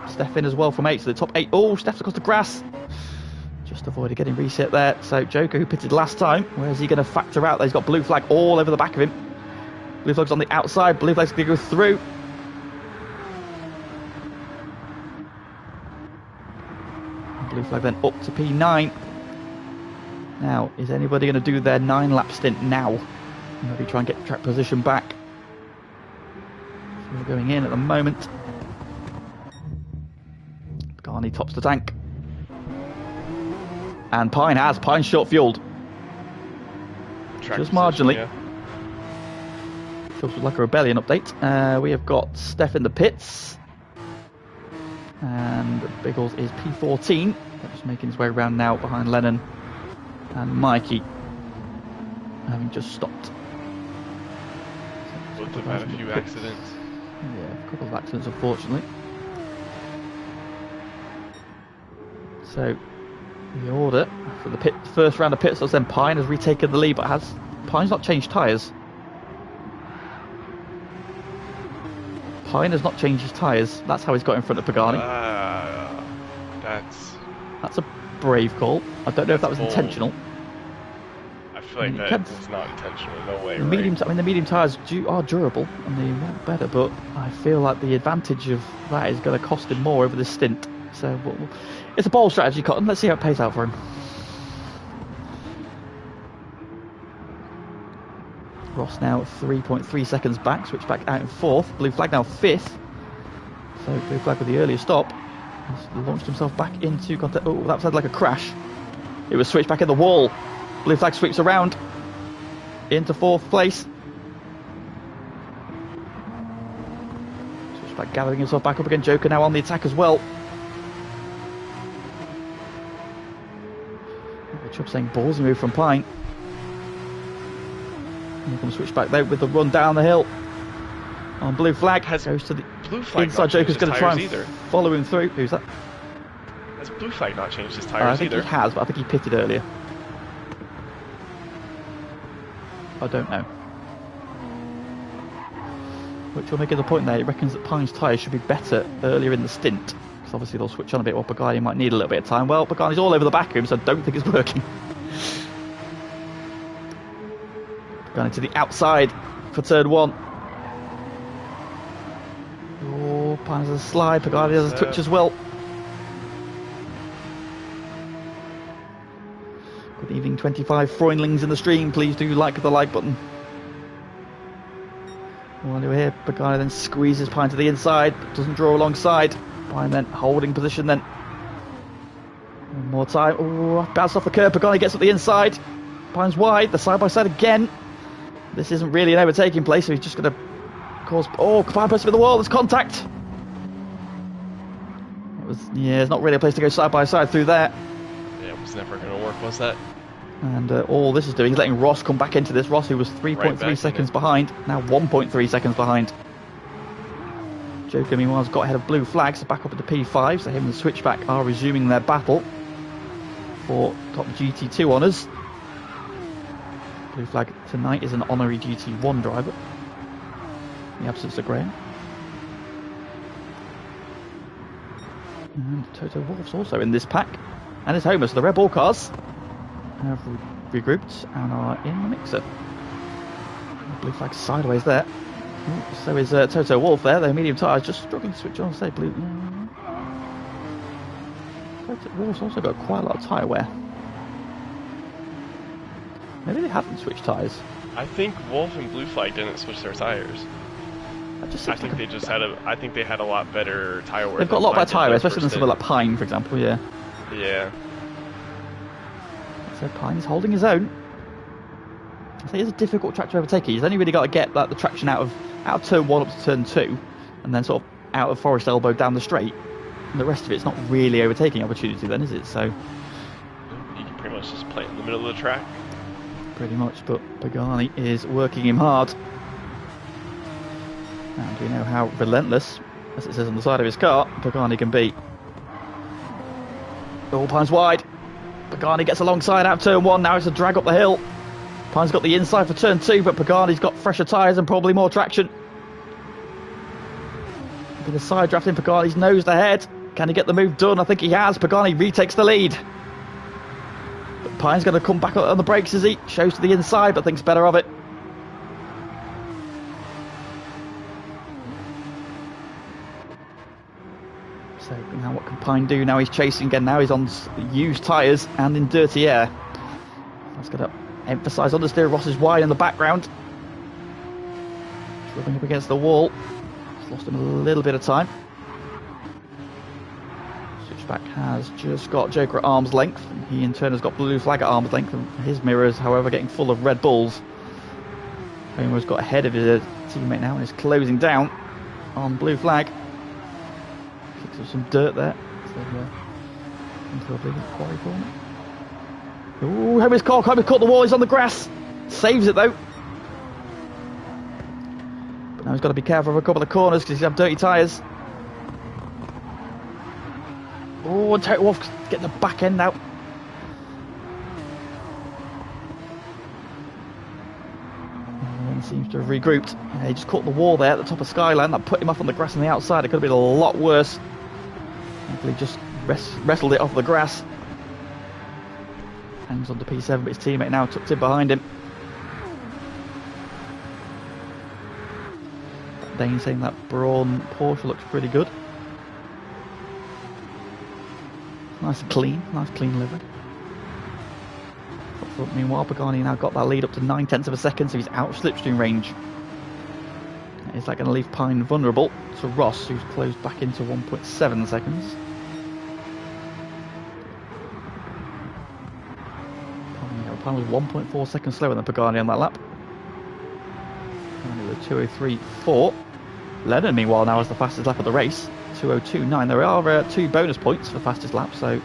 Steph in as well from 8 to the top 8. Oh, Steph's across the grass. Just avoided getting reset there. So Joker, who pitted last time, where's he going to factor out? He's got blue flag all over the back of him. Blue flag's on the outside. Blue flag's going to go through. Blue flag then up to P9. Now, is anybody going to do their 9-lap stint now? Maybe try and get track position back. So we're going in at the moment. Pagani tops the tank. And Pine's short fueled. Just marginally. Yeah. Feels like a rebellion update. We have got Steph in the pits. And Biggles is P14. Just making his way around now behind Lennon and Mikey. Having just stopped. Both have had a few accidents. Yeah, a couple of accidents unfortunately. So the order for the first round of pit stops, then Pine has retaken the lead, but Pine's not changed tyres. Pine has not changed his tyres. That's how he's got in front of Pagani. That's a brave call. I don't know if that was intentional. I feel like that's not intentional. No way. The medium tyres are durable and they work better, but I feel like the advantage of that is going to cost him more over this stint. So it's a bold strategy, Cotton. Let's see how it pays out for him. Ross now 3.3 seconds back, switch back out in 4th. Blue flag now 5th. So blue flag with the earlier stop. He's launched himself back into contact. Oh, that sounded like a crash. It was switched back in the wall. Blue flag sweeps around into 4th place. Switch back, gathering himself back up again. Joker now on the attack as well. Chubb saying ballsy move from Pine. Here comes switch back though with the run down the hill. On blue flag goes to the blue flag inside. Joker's going to try and follow him through. Who's that? Has blue flag not changed his tyres I think either? He has, but I think he pitted earlier. I don't know. Which will make the point there. He reckons that Pine's tyres should be better earlier in the stint. Because obviously they'll switch on a bit while Pagani might need a little bit of time. Well, Pagani's all over the back of him, so I don't think it's working. Pagani to the outside for turn 1. Oh, Pine has a slide. Pagani has a twitch as well. Good evening, 25 Freundlings in the stream. Please do like the like button. While you're here, Pagani then squeezes Pine to the inside, but doesn't draw alongside. Pine then holding position then. One more time. Oh, bounced off the curb. Pagani gets up the inside. Pine's wide. The side by side again. This isn't really an overtaking place, so he's just going to cause. Oh, Pine pushes with the wall. There's contact. It's not really a place to go side by side through there. Yeah, it was never going to work, was that? And all this is doing is letting Ross come back into this. Ross, who was 3.3 seconds behind, now 1.3 seconds behind. Joker, meanwhile, has got ahead of Blue Flag, so back up at the P5. So him and the Switchback are resuming their battle for top GT2 honours. Blue Flag tonight is an honorary GT1 driver, in the absence of Graham. And Toto Wolff's also in this pack, and his Homer. So the Red Bull cars have regrouped and are in the mixer. Blue Flag sideways there. So is Toto Wolff there. Their medium tyres just struggling to switch on. Say blue. Toto Wolff's also got quite a lot of tyre wear. Maybe they haven't switched tyres. I think Wolff and Blue Flag didn't switch their tires. I think they just had I think they had a lot better tyre wear. They've got a lot better tyre wear, especially than something like Pine, for example. Yeah. Yeah. So Pine's holding his own. I think it's a difficult track to overtake. He's only really got to get the traction out of turn 1 up to turn 2, and then sort of out of Forest Elbow down the straight. And the rest of it's not really overtaking opportunity then, is it? So you can pretty much just play it in the middle of the track. Pretty much, but Pagani is working him hard. And we know how relentless, as it says on the side of his car, Pagani can be. All Pine's wide. Pagani gets alongside out of turn 1. Now it's a drag up the hill. Pine's got the inside for turn 2, but Pagani's got fresher tyres and probably more traction. A bit of side drafting. Pagani's nosed ahead. Can he get the move done? I think he has. Pagani retakes the lead. But Pine's going to come back on the brakes as he shows to the inside, but thinks better of it. So now what can Pine do? Now he's chasing again. Now he's on used tyres and in dirty air. That's going to emphasise understeer. Ross is wide in the background. Rubbing up against the wall. He's lost him a little bit of time. Switchback has just got Joker at arm's length. And he in turn has got Blue Flag at arm's length. And his mirrors, however, getting full of Red Bulls. Homer's got ahead of his teammate now and is closing down on Blue Flag. Kicks up some dirt there. So, into a big quarry corner. Ooh, Homer's caught the wall, he's on the grass. Saves it though. But now he's got to be careful of a couple of corners because he's got dirty tyres. Oh, and Toto Wolff getting the back end out. And seems to have regrouped. He just caught the wall there at the top of Skyline. That put him off on the grass on the outside. It could have been a lot worse. Hopefully just wrestled it off the grass. Hangs on to P7, but his teammate now tucked in behind him. Dane saying that Braun Porsche looks pretty good. Nice clean livery. Meanwhile, Pagani now got that lead up to 9/10 of a second, so he's out of slipstream range. Is that going to leave Pine vulnerable to Ross, who's closed back into 1.7 seconds? Pine was 1.4 seconds slower than Pagani on that lap. Pagani with 2:03.4. Lennon, meanwhile, now has the fastest lap of the race, 2:02.9. There are 2 bonus points for fastest lap, so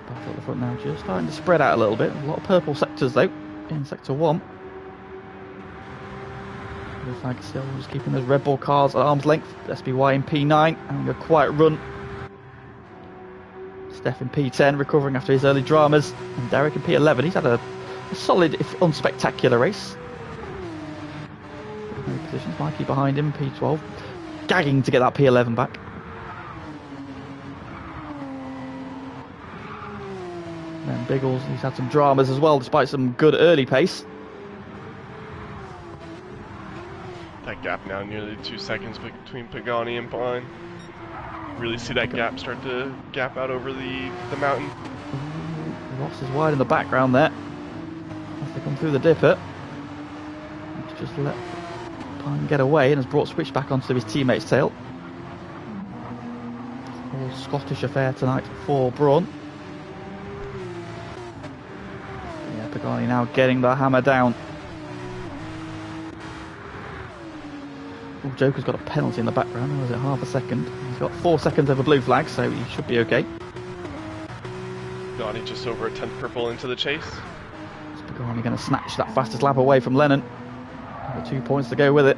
back at the front now, just starting to spread out a little bit. A lot of purple sectors though in sector 1. Blue Flag still just keeping those Red Bull cars at arm's length. SBY in P9 having a quiet run. Steph in P10 recovering after his early dramas, and Derek in P11. He's had a solid if unspectacular race. No positions. Mikey behind him, P12, gagging to get that P11 back. And then Biggles, he's had some dramas as well despite some good early pace. That gap now nearly 2 seconds between Pagani and Pine. Really see that gap start to gap out over the mountain. Ross is wide in the background there as they come through the dipper. He's just let Pine get away and has brought Switchback onto his teammate's tail. All Scottish affair tonight for Braun. Yeah, Pagani now getting the hammer down. Oh, Joker's got a penalty in the background. Or was it half a second? He's got 4 seconds over blue flag, so he should be okay. Pagani just over a 10th purple into the chase. Is Pagani going to snatch that fastest lap away from Lennon? Got 2 points to go with it.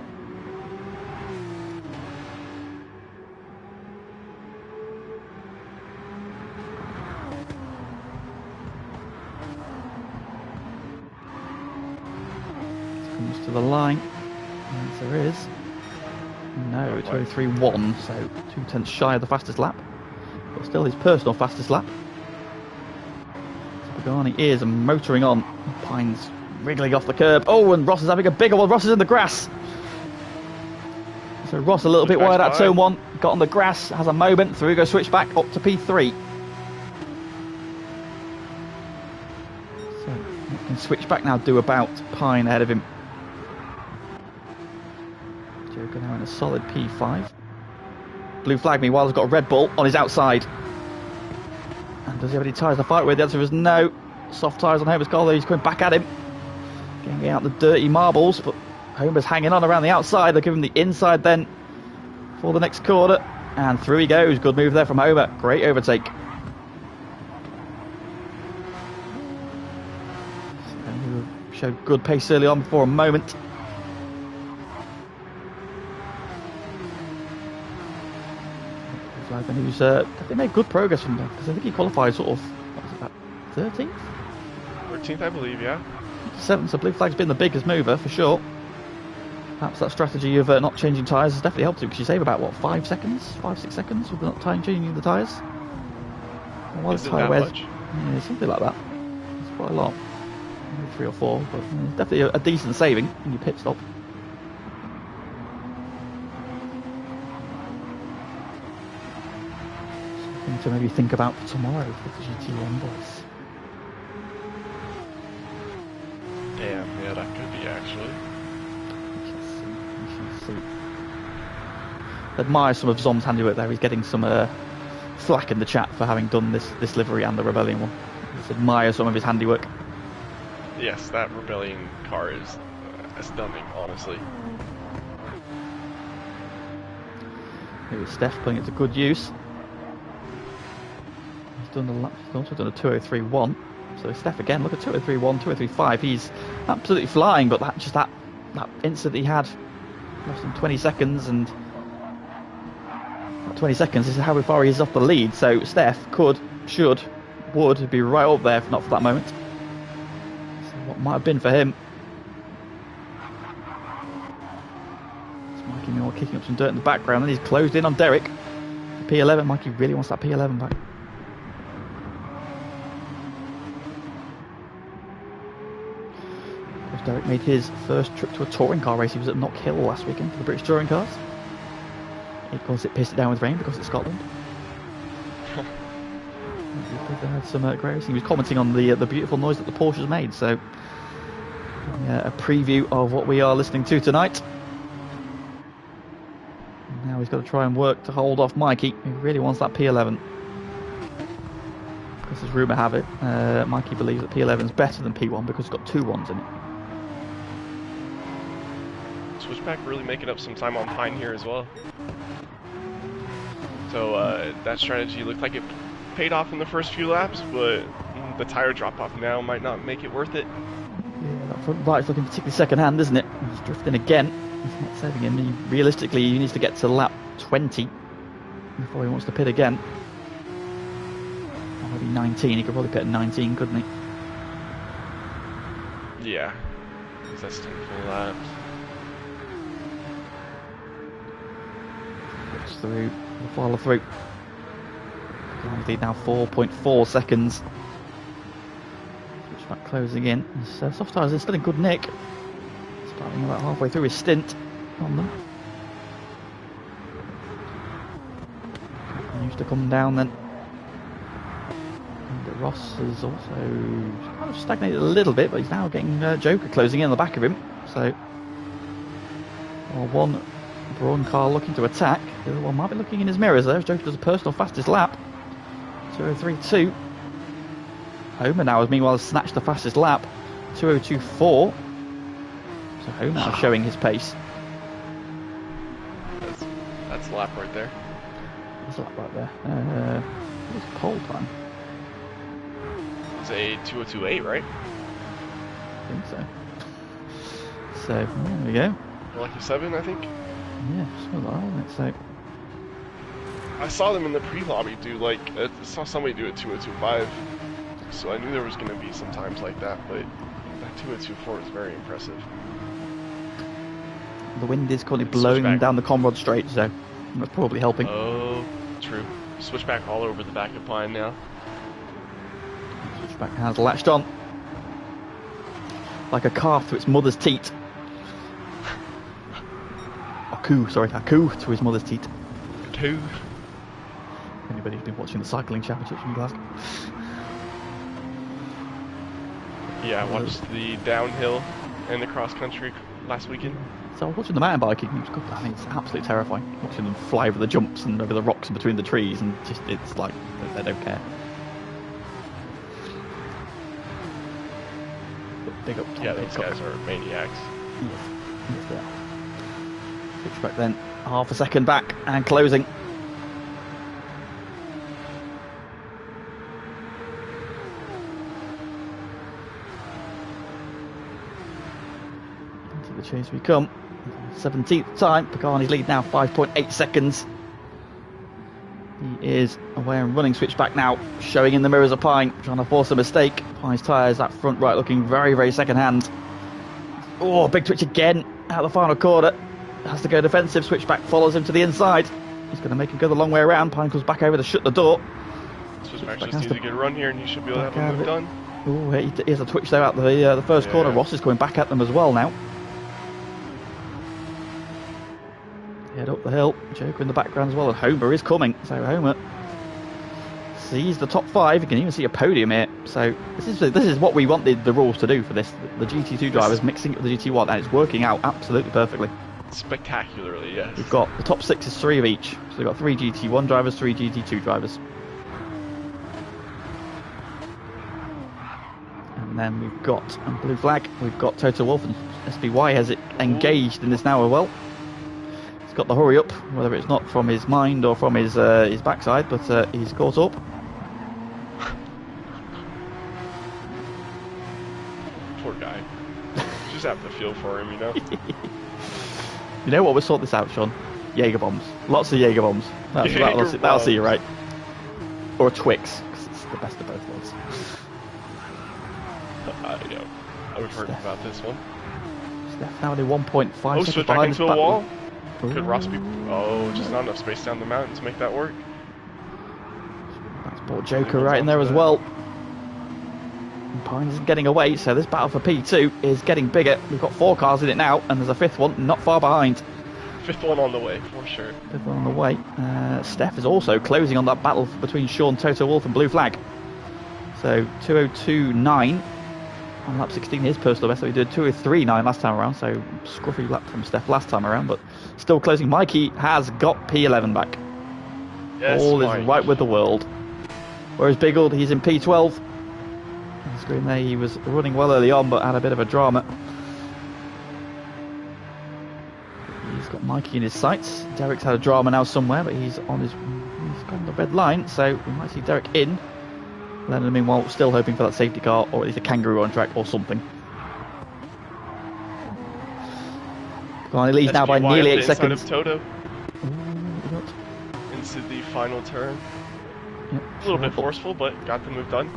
Comes to the line. Yes, there is. No, 23.1, so 2/10 shy of the fastest lap. But still his personal fastest lap. So Pagani is motoring on. Pine's wriggling off the curb. Oh, and Ross is having a bigger one. Ross is in the grass. So Ross a little bit wide out of turn 1. Got on the grass, has a moment. Through goes switchback up to P3. So he can switch back now, do about Pine ahead of him. Joker now in a solid P5. Blue flag meanwhile has got a Red Bull on his outside. And does he have any tyres to fight with? The answer is no. Soft tyres on Homer's car, though he's coming back at him. Getting out the dirty marbles, but Homer's hanging on around the outside. They'll give him the inside then for the next corner. And through he goes. Good move there from Homer. Great overtake. So, showed good pace early on for a moment. And he's they made good progress from there because I think he qualified sort of, what was it, about 13th? 13th, I believe, yeah. 7th, so blue flag's been the biggest mover for sure. Perhaps that strategy of not changing tyres has definitely helped him because you save about, what, 5 seconds? 5-6 seconds with not changing the tyres? Is it that much? Yeah, something like that. It's quite a lot. Maybe 3 or 4, but it's definitely a decent saving in your pit stop. To maybe think about for tomorrow for the GT1 boys. Damn, yeah, that could be actually. We shall see. Admire some of Zom's handiwork there. He's getting some flack in the chat for having done this livery and the Rebellion one. Just admire some of his handiwork. Yes, that Rebellion car is stunning, honestly. Here's Steph putting it to good use. He's also done a 203.1. So Steph again, look at 203.1, 203.5. He's absolutely flying, but that instant he had less than 20 seconds, and 20 seconds is how far he is off the lead. So Steph would be right up there if not for that moment. So what might have been for him. It's Mikey Moore kicking up some dirt in the background, and he's closed in on Derek. P11, Mikey really wants that P11 back. Derek made his first trip to a touring car race. He was at Knock Hill last weekend for the British Touring Cars. Of course, it pissed it down with rain because it's Scotland. They had some great racing. He was commenting on the beautiful noise that the Porsches made. So, a preview of what we are listening to tonight. Now he's got to try and work to hold off Mikey, who really wants that P11. Because as rumour have it, Mikey believes that P11 is better than P1 because it's got 2 1s in it. Switchback really making up some time on Pine here as well. So that strategy looked like it paid off in the first few laps, but the tire drop off now might not make it worth it. Yeah, that front right's looking particularly second hand, isn't it? He's drifting again. He's not saving him. Realistically, he needs to get to lap 20 before he wants to pit again. Or maybe 19. He could probably pit at 19, couldn't he? Yeah, because that's 10 full laps. Through, the follow through. Lead now 4.4 seconds. Switchback closing in. Soft tyres is still in good nick. Starting about halfway through his stint on them. Continues to come down then. And Ross is also kind of stagnated a little bit, but he's now getting Joker closing in on the back of him. So, one Braun car looking to attack. The other one might be looking in his mirrors there. Joker does a personal fastest lap. 2:03.2. Homer now has meanwhile snatched the fastest lap. 2:02.4. So Homer now showing his pace. That's a lap right there. There's a lap right there. What's pole time? It's a 2:02.8, right? I think so. So, there we go. Lucky 7, I think. Yeah, something like that, wasn't it? So, I saw them in the pre-lobby do I saw somebody do a 2:02.5, so I knew there was going to be some times like that, but that 2:02.4 is very impressive. the wind is currently blowing down the Conrod Straight, so that's probably helping. Oh, true. Switchback all over the back of Pine now. Switchback has latched on. Like a calf to its mother's teat. A coo to his mother's teat. Two. Anybody who's been watching the cycling championships in Glasgow. Yeah, I watched the downhill and the cross country last weekend. So I was watching the mountain biking, it was good. I mean, it's absolutely terrifying. Watching them fly over the jumps and over the rocks and between the trees, and just, it's like, they don't care. But big up Tom Yeah, those Pidcock. guys are maniacs. Yes, they are. Switchback then, half a second back and closing. Into the chase we come. 17th time, Pagani's lead now 5.8 seconds. He is away and running. Switchback now, showing in the mirrors of Pine, trying to force a mistake. Pine's tyres, that front right looking very, very second hand. Oh, big twitch again out of the final corner. Has to go defensive. Switchback follows him to the inside. He's going to make him go the long way around. Pine comes back over to shut the door. Switchback just needs to get a run here and he should be able to have a move done. Oh, he has a twitch though out the first corner. Ross is coming back at them as well now. Head up the hill. Joker in the background as well, and Homer is coming. So Homer sees the top 5. You can even see a podium here. So this is what we want the rules to do for this. The GT2 drivers mixing it with the GT1, and it's working out absolutely perfectly. Spectacularly, yes. We've got the top 6 is 3 of each. So we've got 3 GT1 drivers, 3 GT2 drivers. And then we've got on blue flag, we've got Toto Wolff, and SBY has it engaged in this now as well. He's got the hurry up, whether it's not from his mind or from his backside, but he's caught up. Poor guy. You just have to feel for him, you know? You know what, we'll sort this out, Sean. Jaeger bombs. Lots of Jaeger bombs. That'll see you right. Or a Twix, because it's the best of both worlds. Yeah, I've heard about this one. Steph now only 1.5 seconds switch back into a wall? Could Ross be... Oh, just not enough space down the mountain to make that work. That's brought Joker right in there as well. And Pine isn't getting away, so this battle for P2 is getting bigger. We've got 4 cars in it now, and there's a 5th one not far behind. 5th one on the way, for sure. 5th one on the way. Steph is also closing on that battle between Sean, Toto Wolff and Blue Flag. So 2:02.9 on lap 16, his personal best. So he did 2:03.9 last time around, so scruffy lap from Steph last time around, but still closing. Mikey has got P11 back. Yes, all Mike. is right with the world. Whereas Biggold, he's in P12. On the screen there, he was running well early on, but had a bit of a drama. He's got Mikey in his sights. Derek's had a drama now somewhere, but he's on the red line, so we might see Derek in. Leonard, meanwhile, still hoping for that safety car, or at least a kangaroo on track, or something. He leads now by nearly 8 seconds. Of Toto. Into the final turn. Yep, a little bit forceful, but got the move done.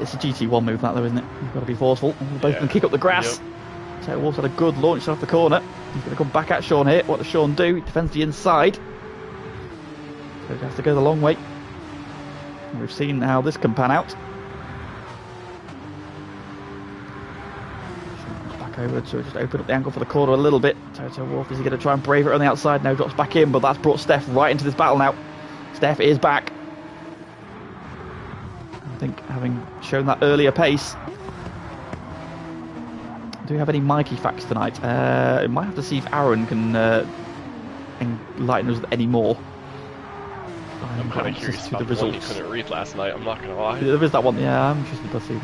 It's a GT1 move, that though, isn't it? You've got to be forceful. Both of them kick up the grass. Yep. So Wolff's had a good launch off the corner. He's going to come back at Sean here. What does Sean do? He defends the inside. So he has to go the long way. And we've seen how this can pan out. Back over to just open up the angle for the corner a little bit. Toto Wolff, is he going to try and brave it on the outside? No, drops back in, but that's brought Steph right into this battle now. Steph is back. I think having shown that earlier pace. Do we have any Mikey facts tonight? I might have to see if Aaron can enlighten us with any more. I'm kind of curious about the results. One you couldn't read last night, I'm not going to lie. There is that one, yeah, I'm interested to see.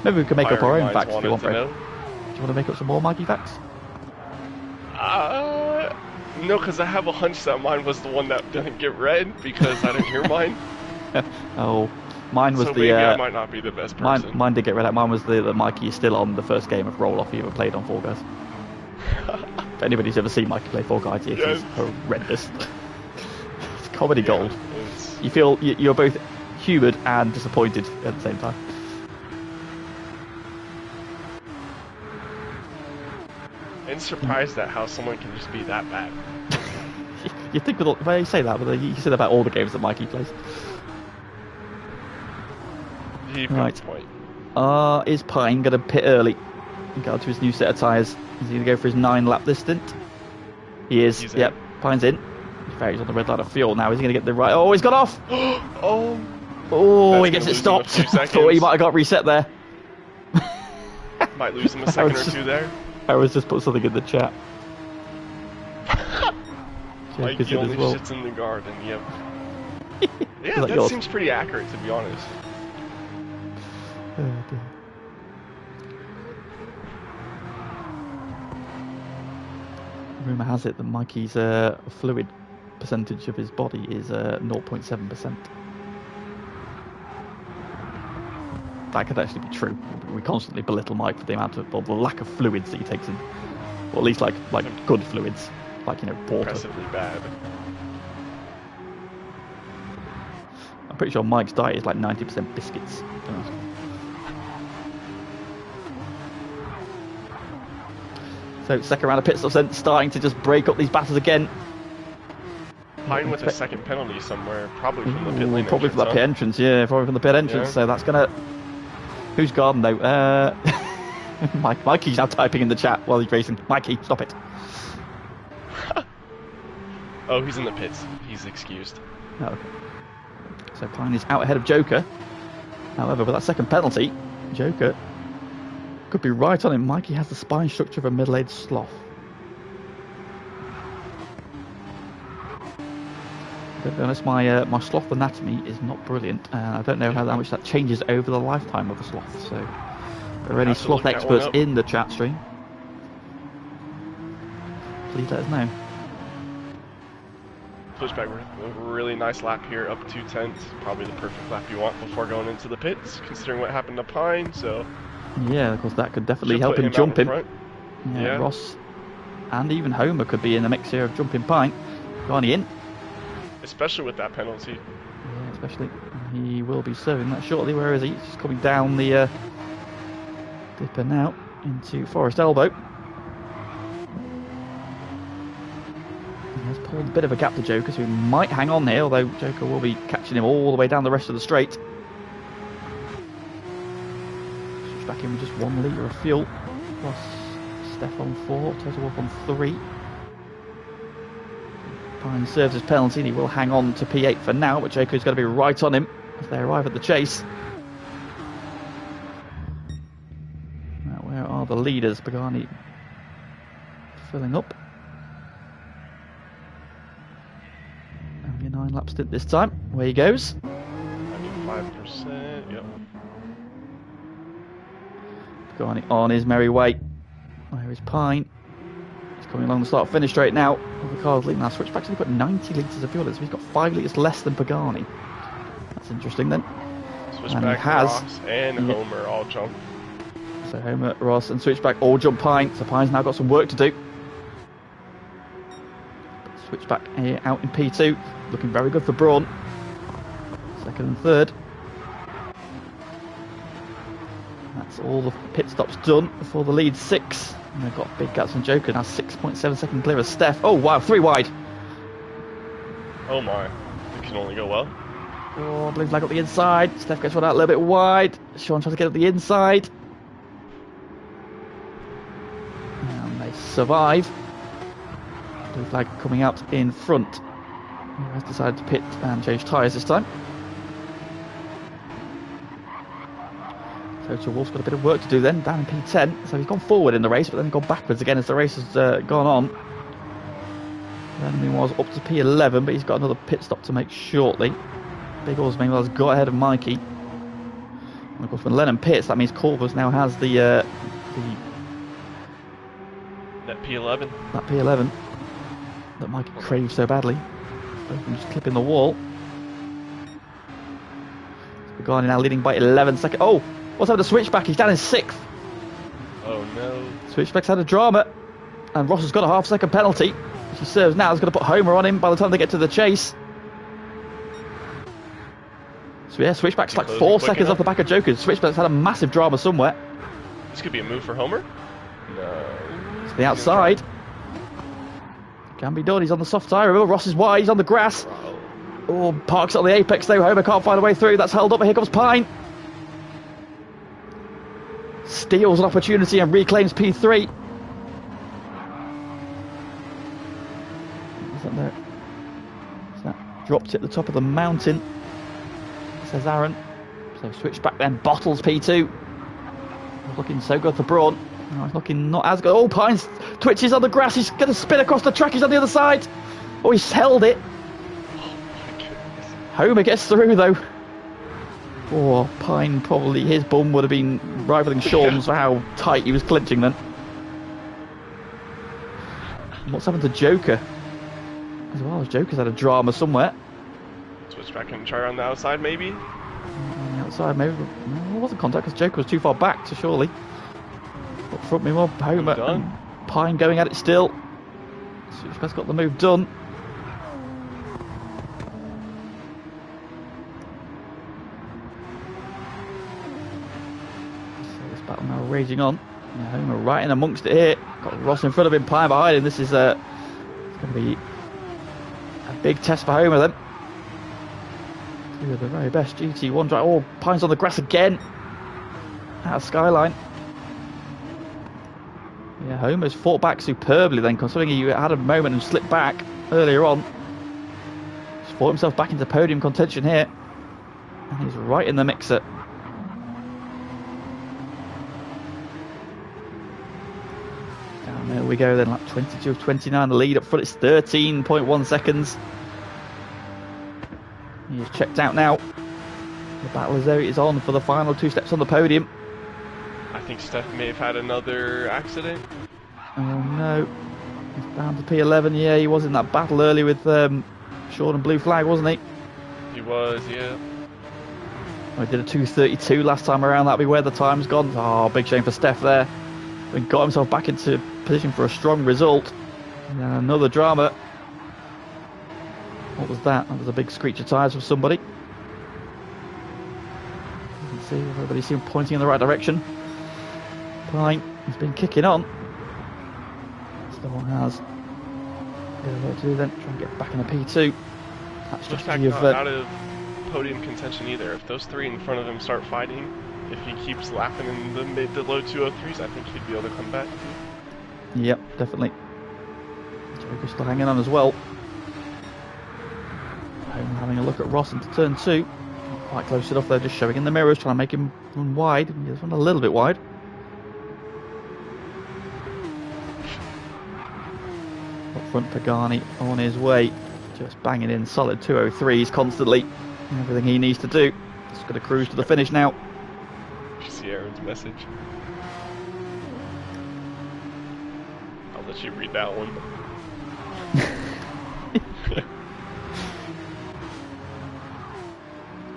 Maybe we can make up our own facts if you want, Fred. Do you want to make up some more Mikey facts? No, because I have a hunch that mine was the one that didn't get red because I didn't hear mine. Oh, mine was So the. maybe I might not be the best person. Mine did get red out. Mine was the Mikey is still on the first game of Roll Off you ever played on Fall Guys. If anybody's ever seen Mikey play Fall Guys, it is horrendous. It's comedy gold. You feel you're both humoured and disappointed at the same time. And surprised at how someone can just be that bad. You think with all, well, you say that, but you say that about all the games that Mikey plays. Right. Point. Is Pine going to pit early and go to his new set of tyres? Is he going to go for his 9-lap distant? He is. He's yep, in. Pine's in. He's on the red line of fuel now. Is he going to get the right? Oh, he's got off! Oh, he gets it stopped. Thought he might have got reset there. Might lose him a second or two there. I was just put something in the chat. Mikey only sits in the garden, yep. Yeah, that seems pretty accurate, to be honest. Oh, dear. Rumour has it that Mikey's fluid percentage of his body is 0.7%. That could actually be true. We constantly belittle Mike for the amount of, or the lack of fluids that he takes in, or at least like good fluids, like water. Impressively bad. I'm pretty sure Mike's diet is like 90% biscuits. So second round of pit stops then, starting to just break up these battles again. Pine with a second penalty somewhere, probably from the pit lane. Probably from the pit entrance, yeah, probably from the pit entrance. Yeah. So that's gonna. Who's garden though? Mikey's now typing in the chat while he's racing. Mikey, stop it. Oh, he's in the pits. He's excused. Oh, okay. So Pine is out ahead of Joker. However, with that second penalty, Joker could be right on him. Mikey has the spine structure of a middle-aged sloth. To be honest, my sloth anatomy is not brilliant. I don't know how much that changes over the lifetime of a sloth. So, if there are any sloth experts in the chat stream, please let us know. Pushback, a really nice lap here, up 2/10. Probably the perfect lap you want before going into the pits, considering what happened to Pine. So, yeah, of course, that could definitely help him jump him. Yeah, Ross and even Homer could be in the mix here of jumping Pine. Garney in. Especially with that penalty. Yeah, especially. He will be serving that shortly. Where is he? He's just coming down the dipper now into Forest Elbow. He has pulled a bit of a gap to Joker, so he might hang on here, although Joker will be catching him all the way down the rest of the straight. Switch back in with just 1 litre of fuel. Plus Steph on 4, total up on 3. Pine serves his penalty and he will hang on to P8 for now, but Joker's going to be right on him as they arrive at the chase. Now, where are the leaders? Pagani filling up. Only a 9-lap stint this time. Where he goes. 95%, yep. Pagani on his merry way. Where is Pine? Coming along the start-finish straight now. The car's leading. Now Switchback's only got 90 litres of fuel, so he's got 5 litres less than Pagani. That's interesting then. Switchback, Ross and Homer all jump. So Homer, Ross and Switchback all jump Pine. So Pine's now got some work to do. Switchback here out in P2. Looking very good for Braun. Second and third. That's all the pit stops done before the lead 6. And they've got big gaps on Joker, now 6.7 second clear of Steph. Oh wow, 3 wide. Oh my, it can only go well. Oh, blue flag up the inside. Steph gets run out a little bit wide. Sean tries to get up the inside. And they survive. Blue flag coming out in front. He has decided to pit and change tyres this time. Total Wolf's got a bit of work to do then, down in P10. So he's gone forward in the race, but then gone backwards again as the race has gone on. Then he was up to P11, but he's got another pit stop to make shortly. Big Oars meanwhile has got ahead of Mikey. And of course, when Lennon pits, that means Corvus now has that P11. 11. That P11. that Mike craves so badly. Both just clipping the wall. Pagani now leading by 11 seconds. Oh, what's happened to Switchback? He's down in 6th. Oh no. Switchback's had a drama. And Ross has got a half-second penalty, which he serves now. He's going to put Homer on him by the time they get to the chase. So yeah, Switchback's like 4 seconds off the back of Joker's. Switchback's had a massive drama somewhere. This could be a move for Homer. No. To the outside. Can be done. He's on the soft tyre. Remember, Ross is wide. He's on the grass. Oh, parks on the apex though. Homer can't find a way through. That's held up. Here comes Pine. Steals an opportunity and reclaims P3. Is that dropped at the top of the mountain, says Aaron. So Switchback then bottles P2. Looking so good for Braun. Oh, it's looking not as good. Oh, Pines twitches on the grass. He's going to spin across the track. He's on the other side. Oh, he's held it. Homer gets through though. Oh, Pine probably, his bum would have been rivaling Sean's for how tight he was clinching then. And what's happened to Joker? As well as Joker's had a drama somewhere. Switchback and try around the outside maybe? On the outside maybe. No, it wasn't contact because Joker was too far back to surely. Up front me more, Homer and Pine going at it still. Switchback's got the move done. Battle now raging on. Yeah, Homer right in amongst it here. Got Ross in front of him, Pine behind him. This is it's going to be a big test for Homer then. Two of the very best GT1 drive. Oh, Pine's on the grass again. Out of Skyline. Yeah, Homer's fought back superbly then, considering he had a moment and slipped back earlier on. He's fought himself back into podium contention here. And he's right in the mixer. There we go then, like 22 of 29, the lead up front is 13.1 seconds. He's checked out now. The battle is on for the final 2 steps on the podium. I think Steph may have had another accident. Oh no, he's down to P11. Yeah, he was in that battle early with Sean and Blue Flag, wasn't he? He was, yeah. He did a 2:32 last time around. That'll be where the time's gone. Oh, big shame for Steph there. He got himself back into position for a strong result. And then another drama. What was that? That was a big screech of tyres from somebody. You can see everybody seems pointing in the right direction. Pine has been kicking on. Still has. Got a lot to do then. Try and get back in a P2. That's just not out of podium contention either. If those 3 in front of him start fighting, if he keeps lapping in the mid to low 203s, I think he'd be able to come back. Yep, definitely. Joker's still hanging on as well. Homer having a look at Ross into turn 2. Not quite close enough though, just showing in the mirrors, trying to make him run wide. He's run a little bit wide. Up front, Pagani on his way. Just banging in solid 203s constantly. Everything he needs to do. Just got to cruise to the finish now. Did you see Aaron's message? I'll let you read that one.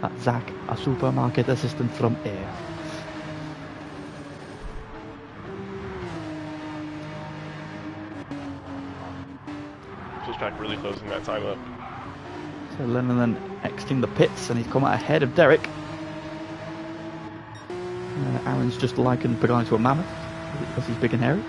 That's Zach, a supermarket assistant from Air. Switchback really closing that time up. So Lennon then exiting the pits, and he's come out ahead of Derek. Aaron's just likened Pagani to a mammoth because he's big and hairy.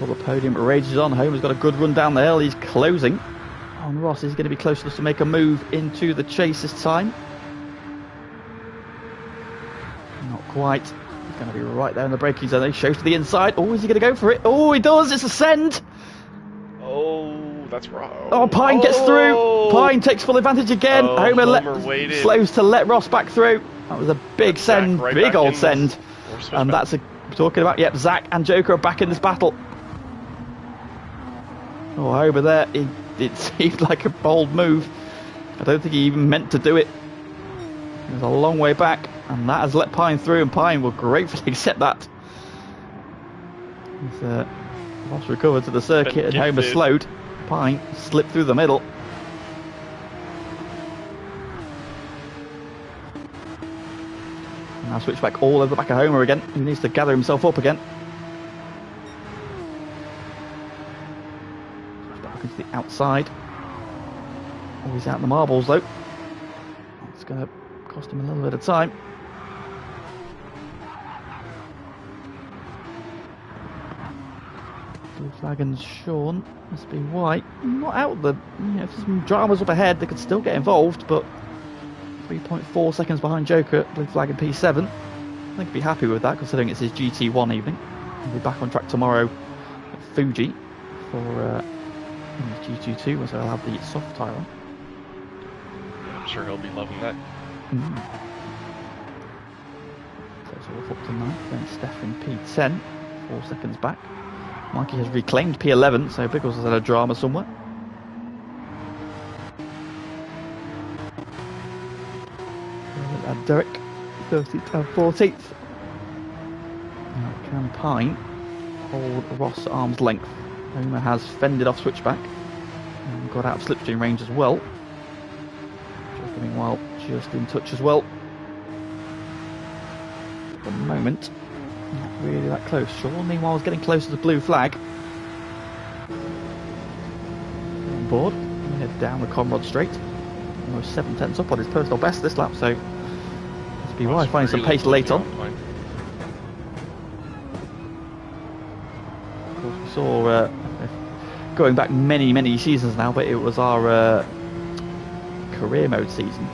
Before the podium rages on, Homer's got a good run down the hill. He's closing on Ross. He's going to be close enough to make a move into the chase this time. Not quite. He's going to be right there in the braking zone. He shows to the inside. Oh, is he going to go for it? Oh, he does. It's a send. Oh, that's wrong. Oh, Pine gets through. Pine takes full advantage again. Oh, Homer slows to let Ross back through. That was a big send. Right, big old send. And that's talking about, yep, Zach and Joker are back in this battle. Oh, over there, it seemed like a bold move. I don't think he even meant to do it. There's a long way back, and that has let Pine through, and Pine will gratefully accept that. Ross recovered to the circuit, and Homer slowed. Pine slipped through the middle. Now switch back all over the back of Homer again. He needs to gather himself up again. Switch back into the outside. Oh, he's out in the marbles though. It's going to cost him a little bit of time. Blue flag and Sean must be white. Not out the. If there's some dramas up ahead, they could still get involved, but 3.4 seconds behind Joker, blue flag in P7. I think he'd be happy with that, considering it's his GT1 evening. He'll be back on track tomorrow at Fuji for his GT2, so he'll have the soft tyre on. I'm sure he'll be loving that. So it's all up to 9th, then Steph in P10, 4 seconds back. Mikey has reclaimed P11, so Biggles has had a drama somewhere. Derek, 14th. Now can Pine hold Ross at arm's length? Homer has fended off switchback and got out of slipstream range as well. Just coming while just in touch as well. At the moment, not really that close. Sean, meanwhile, is getting close to the blue flag. On board, we head down the Conrod Straight. Almost 7/10 up on his personal best this lap, so must be why finding some pace late on. Of course, we saw going back many seasons now, but it was our career mode season.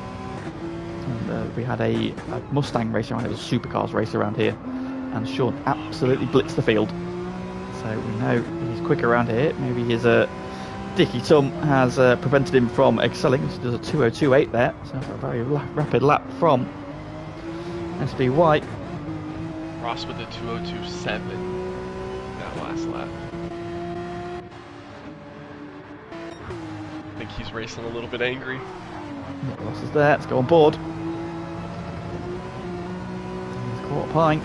And we had a Mustang race around. It was a supercars race around here, and Sean absolutely blitzed the field. So we know he's quick around here. Maybe his Dickie Tum has prevented him from excelling. He does a 2:02.8 there, so that's a very rapid lap from SB White. Ross with a 2:02.7 that last lap. I think he's racing a little bit angry. Yeah, Ross is there. Let's go on board. He's caught Pine.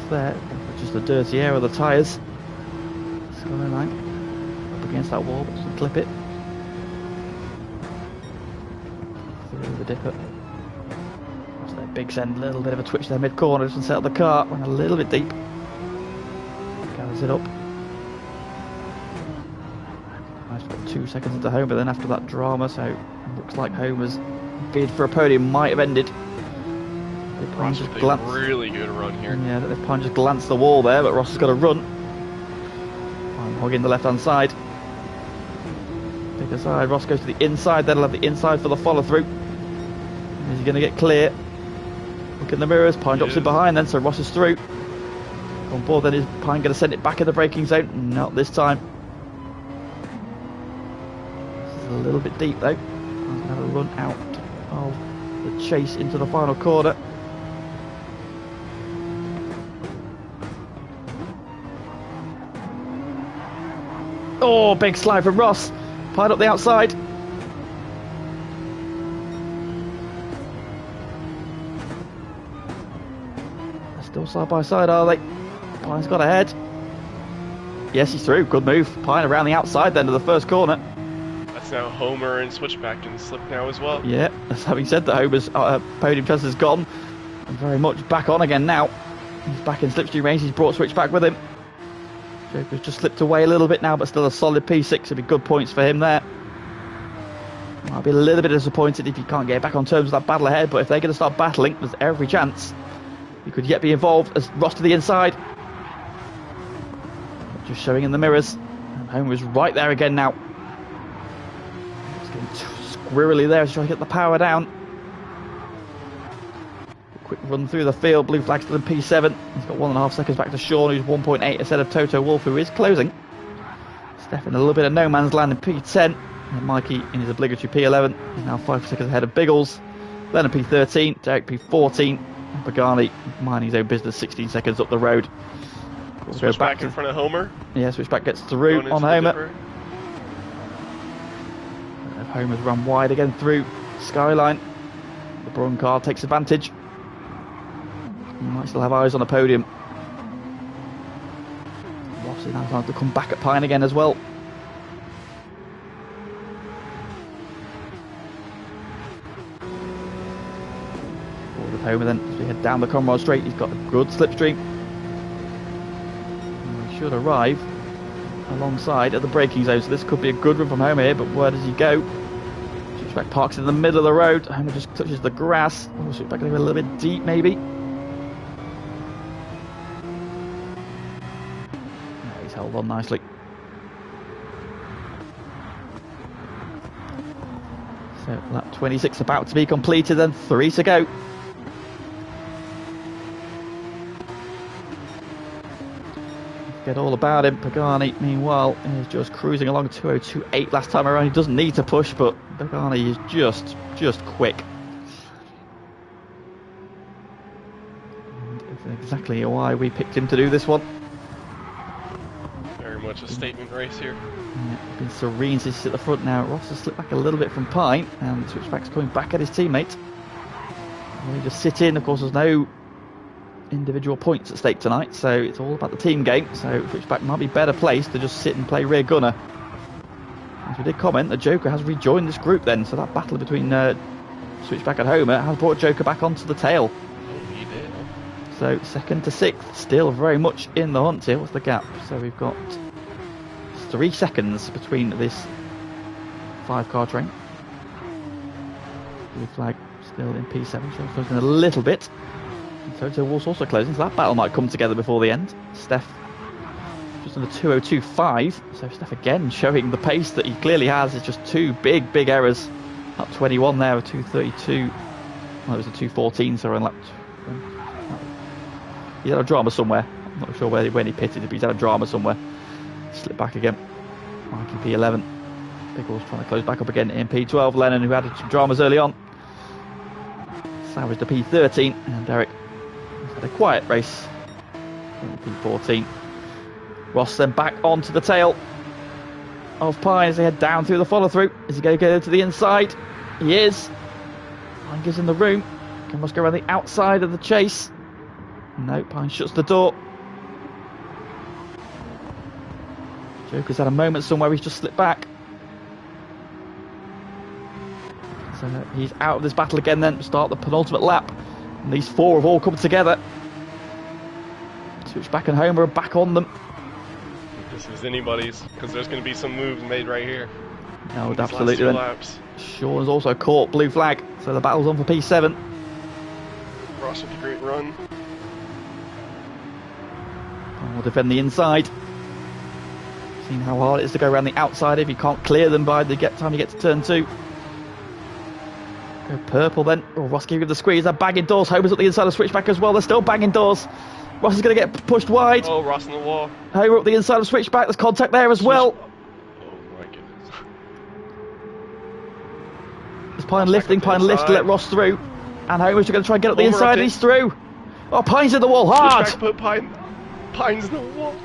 There, just the dirty air of the tyres. Skyline up against that wall, but doesn't clip it. Through the dipper. That's their big send, little bit of a twitch there mid corner, doesn't set up the car, went a little bit deep. Gathers it up. Nice, got 2 seconds into Homer then after that drama, so looks like Homer's bid for a podium might have ended. Ross with a really good run here. Yeah, if Pine just glanced the wall there, but Ross has got to run. Pine hogging the left-hand side. Take a side, Ross goes to the inside, then he'll have the inside for the follow-through. Is he going to get clear? Look in the mirrors, Pine drops in behind then, so Ross is through. On board then, is Pine going to send it back in the braking zone? Not this time. This is a little bit deep though. Pine's going to have a run out of the chase into the final corner. Oh, big slide from Ross. Pine up the outside. They're still side by side, are they? Pine's got ahead. Yes, he's through. Good move. Pine around the outside then to the first corner. That's now Homer and switchback can slip now as well. Yeah, that's having said that Homer's podium chance is gone. And very much back on again now. He's back in slipstream range. He's brought switchback with him. Joker's just slipped away a little bit now, but still a solid P6. It'll be good points for him there. Might be a little bit disappointed if he can't get back on terms with that battle ahead, but if they're going to start battling, there's every chance he could yet be involved as Ross to the inside. Just showing in the mirrors. And Homer's right there again now. Just getting squirrely there, trying to get the power down. Quick run through the field, blue flag still in P7. He's got 1.5 seconds back to Sean, who's 1.8 ahead of Toto Wolff, who is closing. Steph in a little bit of no man's land in P10. And Mikey in his obligatory P11. He's now 5 seconds ahead of Biggles. Lennon P13, Derek P14. And Pagani minding his own business 16 seconds up the road. We'll switch back in front of Homer. Yeah, switchback gets through on Homer. Homer's run wide again through Skyline. The Braun car takes advantage. He might still have eyes on the podium. Rossi now trying to come back at Pine again as well. Forward with Homer then as we head down the Conrad Straight. He's got a good slipstream. And he should arrive alongside at the braking zone, so this could be a good run from Homer here, but where does he go? Switchback parks in the middle of the road. Homer just touches the grass. Oh, switchback a little bit deep maybe. Oh, he's held on nicely. So lap 26 about to be completed, then 3 to go. Get all about him. Pagani, meanwhile, is just cruising along 2:02.8 last time around. He doesn't need to push, but Pagani is just quick. And that's exactly why we picked him to do this one. Very much a statement race here. Yeah, been serene since he's at the front now. Ross has slipped back a little bit from Pine, and Switchback's coming back at his teammate. They just sit in. Of course, there's no individual points at stake tonight, so it's all about the team game. So Switchback might be better placed to just sit and play rear gunner. As we did comment, the Joker has rejoined this group then, so that battle between Switchback and Homer has brought Joker back onto the tail. Oh, he did. So 2nd to 6th, still very much in the hunt here. What's the gap? So we've got 3 seconds between this 5-car train. Blue flag still in P7, so closing a little bit. Toto Wolf's also closing, so that battle might come together before the end. Steph just under 2:02.5, so Steph again showing the pace that he clearly has. It's just 2 big errors. Lap 21 there, a 2:32. Well, it was a 2:14, so we're on lap. He's had a drama somewhere. I'm not sure when he pitted, but he's had a drama somewhere. Slip back again. Mikey P11. Biggles trying to close back up again in P12. Lennon, who had some dramas early on, salvaged a P13, and Derek had a quiet race in P14. Ross then back onto the tail of Pine as they head down through the follow through. Is he going to get to the inside? He is. Pine gives him the room. Can Ross go around the outside of the chase? No, Pine shuts the door. Joker's had a moment somewhere he's just slipped back. So he's out of this battle again then to start the penultimate lap. And these 4 have all come together. Switchback and Homer are back on them. If this is anybody's, because there's going to be some moves made right here. No, absolutely. Laps. Sean has also caught blue flag, so the battle's on for P7. Ross with a great run. And we'll defend the inside. Seeing how hard it is to go around the outside if you can't clear them by the time you get to turn 2. Go purple then. Oh, Ross giving the squeeze. They're banging doors. Homer's at the inside of Switchback as well. They're still banging doors. Ross is going to get pushed wide. Oh, Ross on the wall. Homer up the inside of Switchback. There's contact there as well. Oh my goodness. There's Pine lifting. Pine lifts to let Ross through. And Homer's going to try and get up the inside and he's through. Oh, Pine's in the wall hard. Switchback put Pine's in the wall.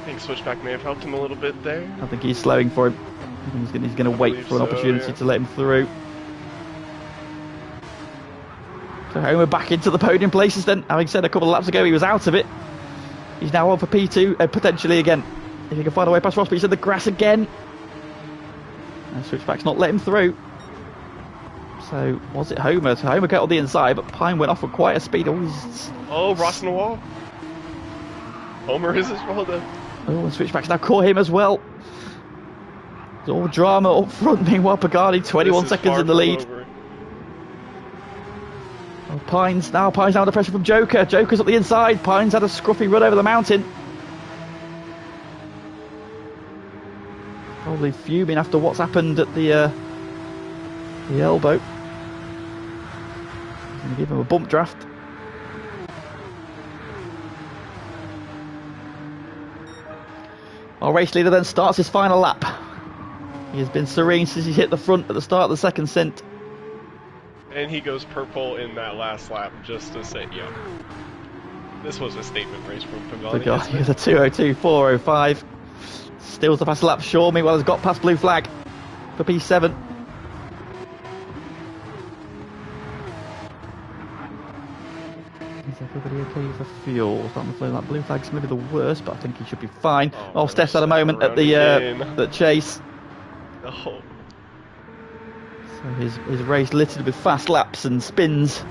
I think Switchback may have helped him a little bit there. I think he's slowing for him. He's going to wait for an opportunity to let him through. So Homer back into the podium places then. Having said a couple of laps ago he was out of it. He's now on for P2, potentially again. If he can find a way past Ross, but he's in the grass again. And Switchback's not let him through. So, was it Homer? So Homer got on the inside, but Pine went off with quite a speed. Oh, Ross in the wall. Homer is as well though. Oh, and Switchback's now caught him as well. There's all drama up front. Meanwhile, Pagani 21 seconds in the lead. Oh, Pine's now under pressure from Joker. Joker's up the inside. Pine's had a scruffy run over the mountain. Probably fuming after what's happened at the elbow. He's going to give him a bump draft. Our race leader then starts his final lap. He has been serene since he hit the front at the start of the second stint. And he goes purple in that last lap just to say, yeah, this was a statement race from Pagani. The guy with a 2:02.405 steals the fast lap. Shaw, meanwhile, has got past blue flag for P7. Is everybody okay for fuel? Starting to flow. That blue flag's maybe the worst, but I think he should be fine. Oh, Steph's had a moment at the chase. Oh. So his race littered with fast laps and spins.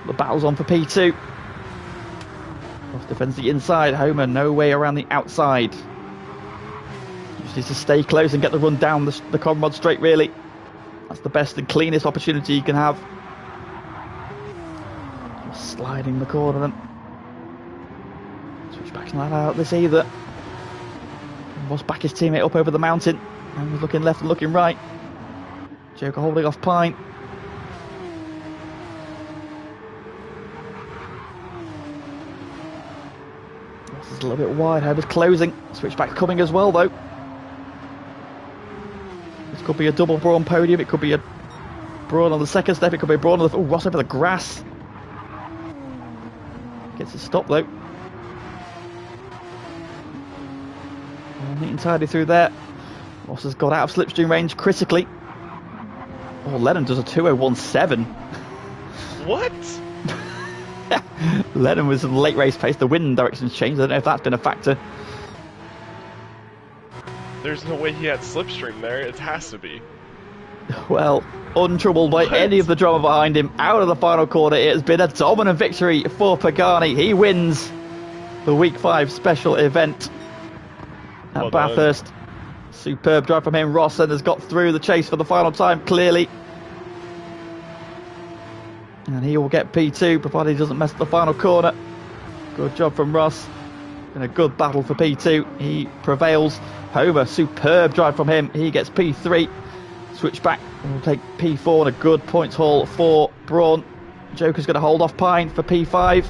The battle's on for P2. Ross defends the inside. Homer no way around the outside. Just needs to stay close and get the run down the Conrod straight, really. That's the best and cleanest opportunity you can have. Just sliding the corner then. Switchback's not out this either. Ross back his teammate up over the mountain. And he's looking left and looking right. Joker holding off Pine. Ross is a little bit wide. Homer's closing. Switchback's coming as well, though. This could be a double Brawn podium. It could be a Brawn on the second step. It could be a Brawn on the... Oh, Ross over the grass. Gets a stop, though. Neat and tidy through there. Ross has got out of slipstream range critically. Oh, Lennon does a 2:01.7. What? Lennon with some late race pace. The wind direction's changed. I don't know if that's been a factor. There's no way he had slipstream there. It has to be. Well, untroubled by any of the drama behind him. Out of the final corner. It has been a dominant victory for Pagani. He wins the Week 5 special event at Bathurst. Superb drive from him. Ross has got through the chase for the final time, clearly. And he will get P2, provided he doesn't mess up the final corner. Good job from Ross. Been a good battle for P2. He prevails. Homer, superb drive from him. He gets P3. Switchback will take P4 and a good points haul for Brawn. Joker's going to hold off Pine for P5.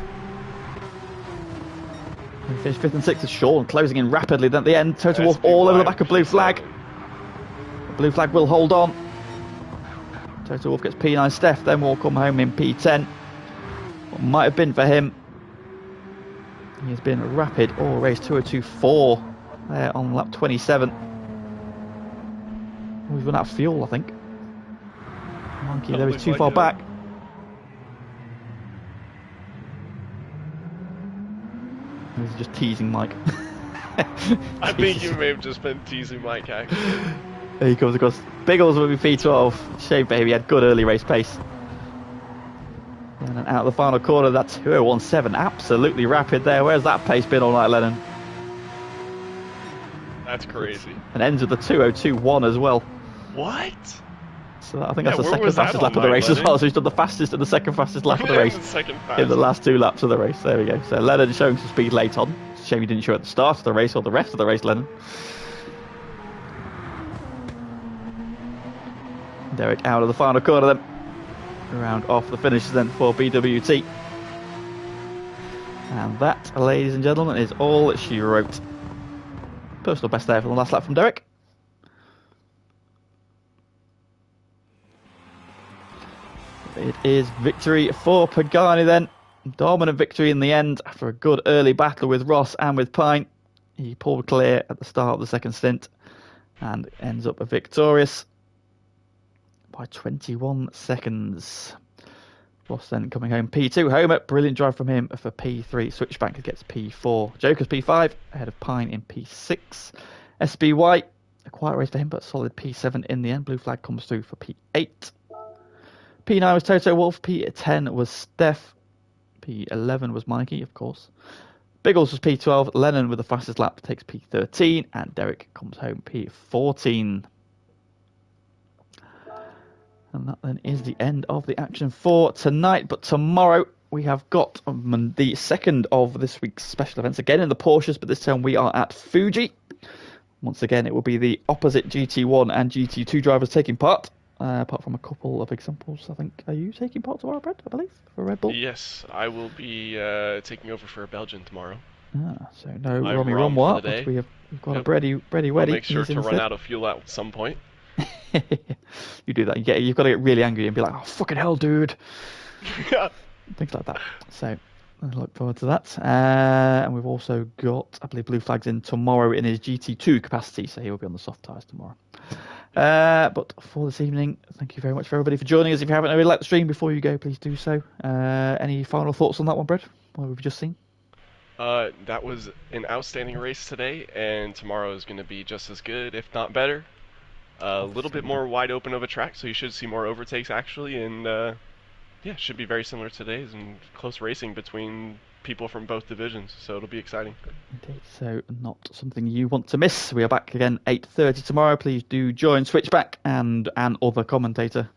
And finish 5th and 6th is Sean, closing in rapidly. Then at the end, Total Wolf all over the back of blue flag. The blue flag will hold on. Total Wolf gets P9 Steph, then will come home in P10. What might have been for him. He has been rapid all race 2:02.4 there on lap 27. We've run out of fuel, I think. Monkey there is too far back. He's just teasing Mike. I think you may have just been teasing Mike, actually. There he comes across. Biggles will be P12. Shame for him, he had good early race pace. And then out of the final corner, that 2:01.7. Absolutely rapid there. Where's that pace been all night, Lennon? That's crazy. And ends with the 2:02.1 as well. What? So I think that's the second fastest lap of the race as well. So he's done the fastest and the second fastest lap of the race in the last 2 laps of the race. There we go. So Lennon showing some speed late on. It's a shame he didn't show at the start of the race or the rest of the race, Lennon. Derek out of the final corner then. Round off the finishes then for BWT. And that, ladies and gentlemen, is all she wrote. Personal best there for the last lap from Derek. It is victory for Pagani then. Dominant victory in the end after a good early battle with Ross and with Pine. He pulled clear at the start of the second stint and ends up victorious by 21 seconds. Ross then coming home P2. Homer, brilliant drive from him for P3. Switchback gets P4. Joker's P5 ahead of Pine in P6. SBY, a quiet race for him, but solid P7 in the end. Blue flag comes through for P8. P9 was Toto Wolf. P10 was Steph. P11 was Mikey, of course. Biggles was P12. Lennon with the fastest lap takes P13. And Derek comes home P14. And that then is the end of the action for tonight. But tomorrow we have got the second of this week's special events. Again in the Porsches, but this time we are at Fuji. Once again, it will be the opposite GT1 and GT2 drivers taking part. Apart from a couple of examples, I think. Are you taking part tomorrow, Brad? I believe, for Red Bull? Yes, I will be taking over for Belgian tomorrow. So no I'm Romy Rom for the Romwa, day. but we've got a Yep. Bready I'll Weddy. make sure to run out of fuel at some point. You do that. You've got to get really angry and be like, "Oh fucking hell, dude!" Yeah. Things like that. So I look forward to that. And we've also got, I believe, Blue Flag's in tomorrow in his GT2 capacity, so he will be on the soft tyres tomorrow. But for this evening, thank you very much for everybody for joining us. If you haven't already liked the stream before you go, please do so. Any final thoughts on that one, Brett? What we've just seen? That was an outstanding race today, and tomorrow is going to be just as good, if not better. A little bit more wide open of a track, so you should see more overtakes actually, and yeah, should be very similar to today's and close racing between people from both divisions, so it'll be exciting. Indeed, so not something you want to miss. We are back again 8:30 tomorrow. Please do join Switchback and an other commentator,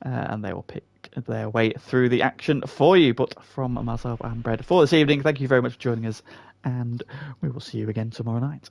and they will pick their way through the action for you. But from myself and Brett for this evening, thank you very much for joining us, and we will see you again tomorrow night.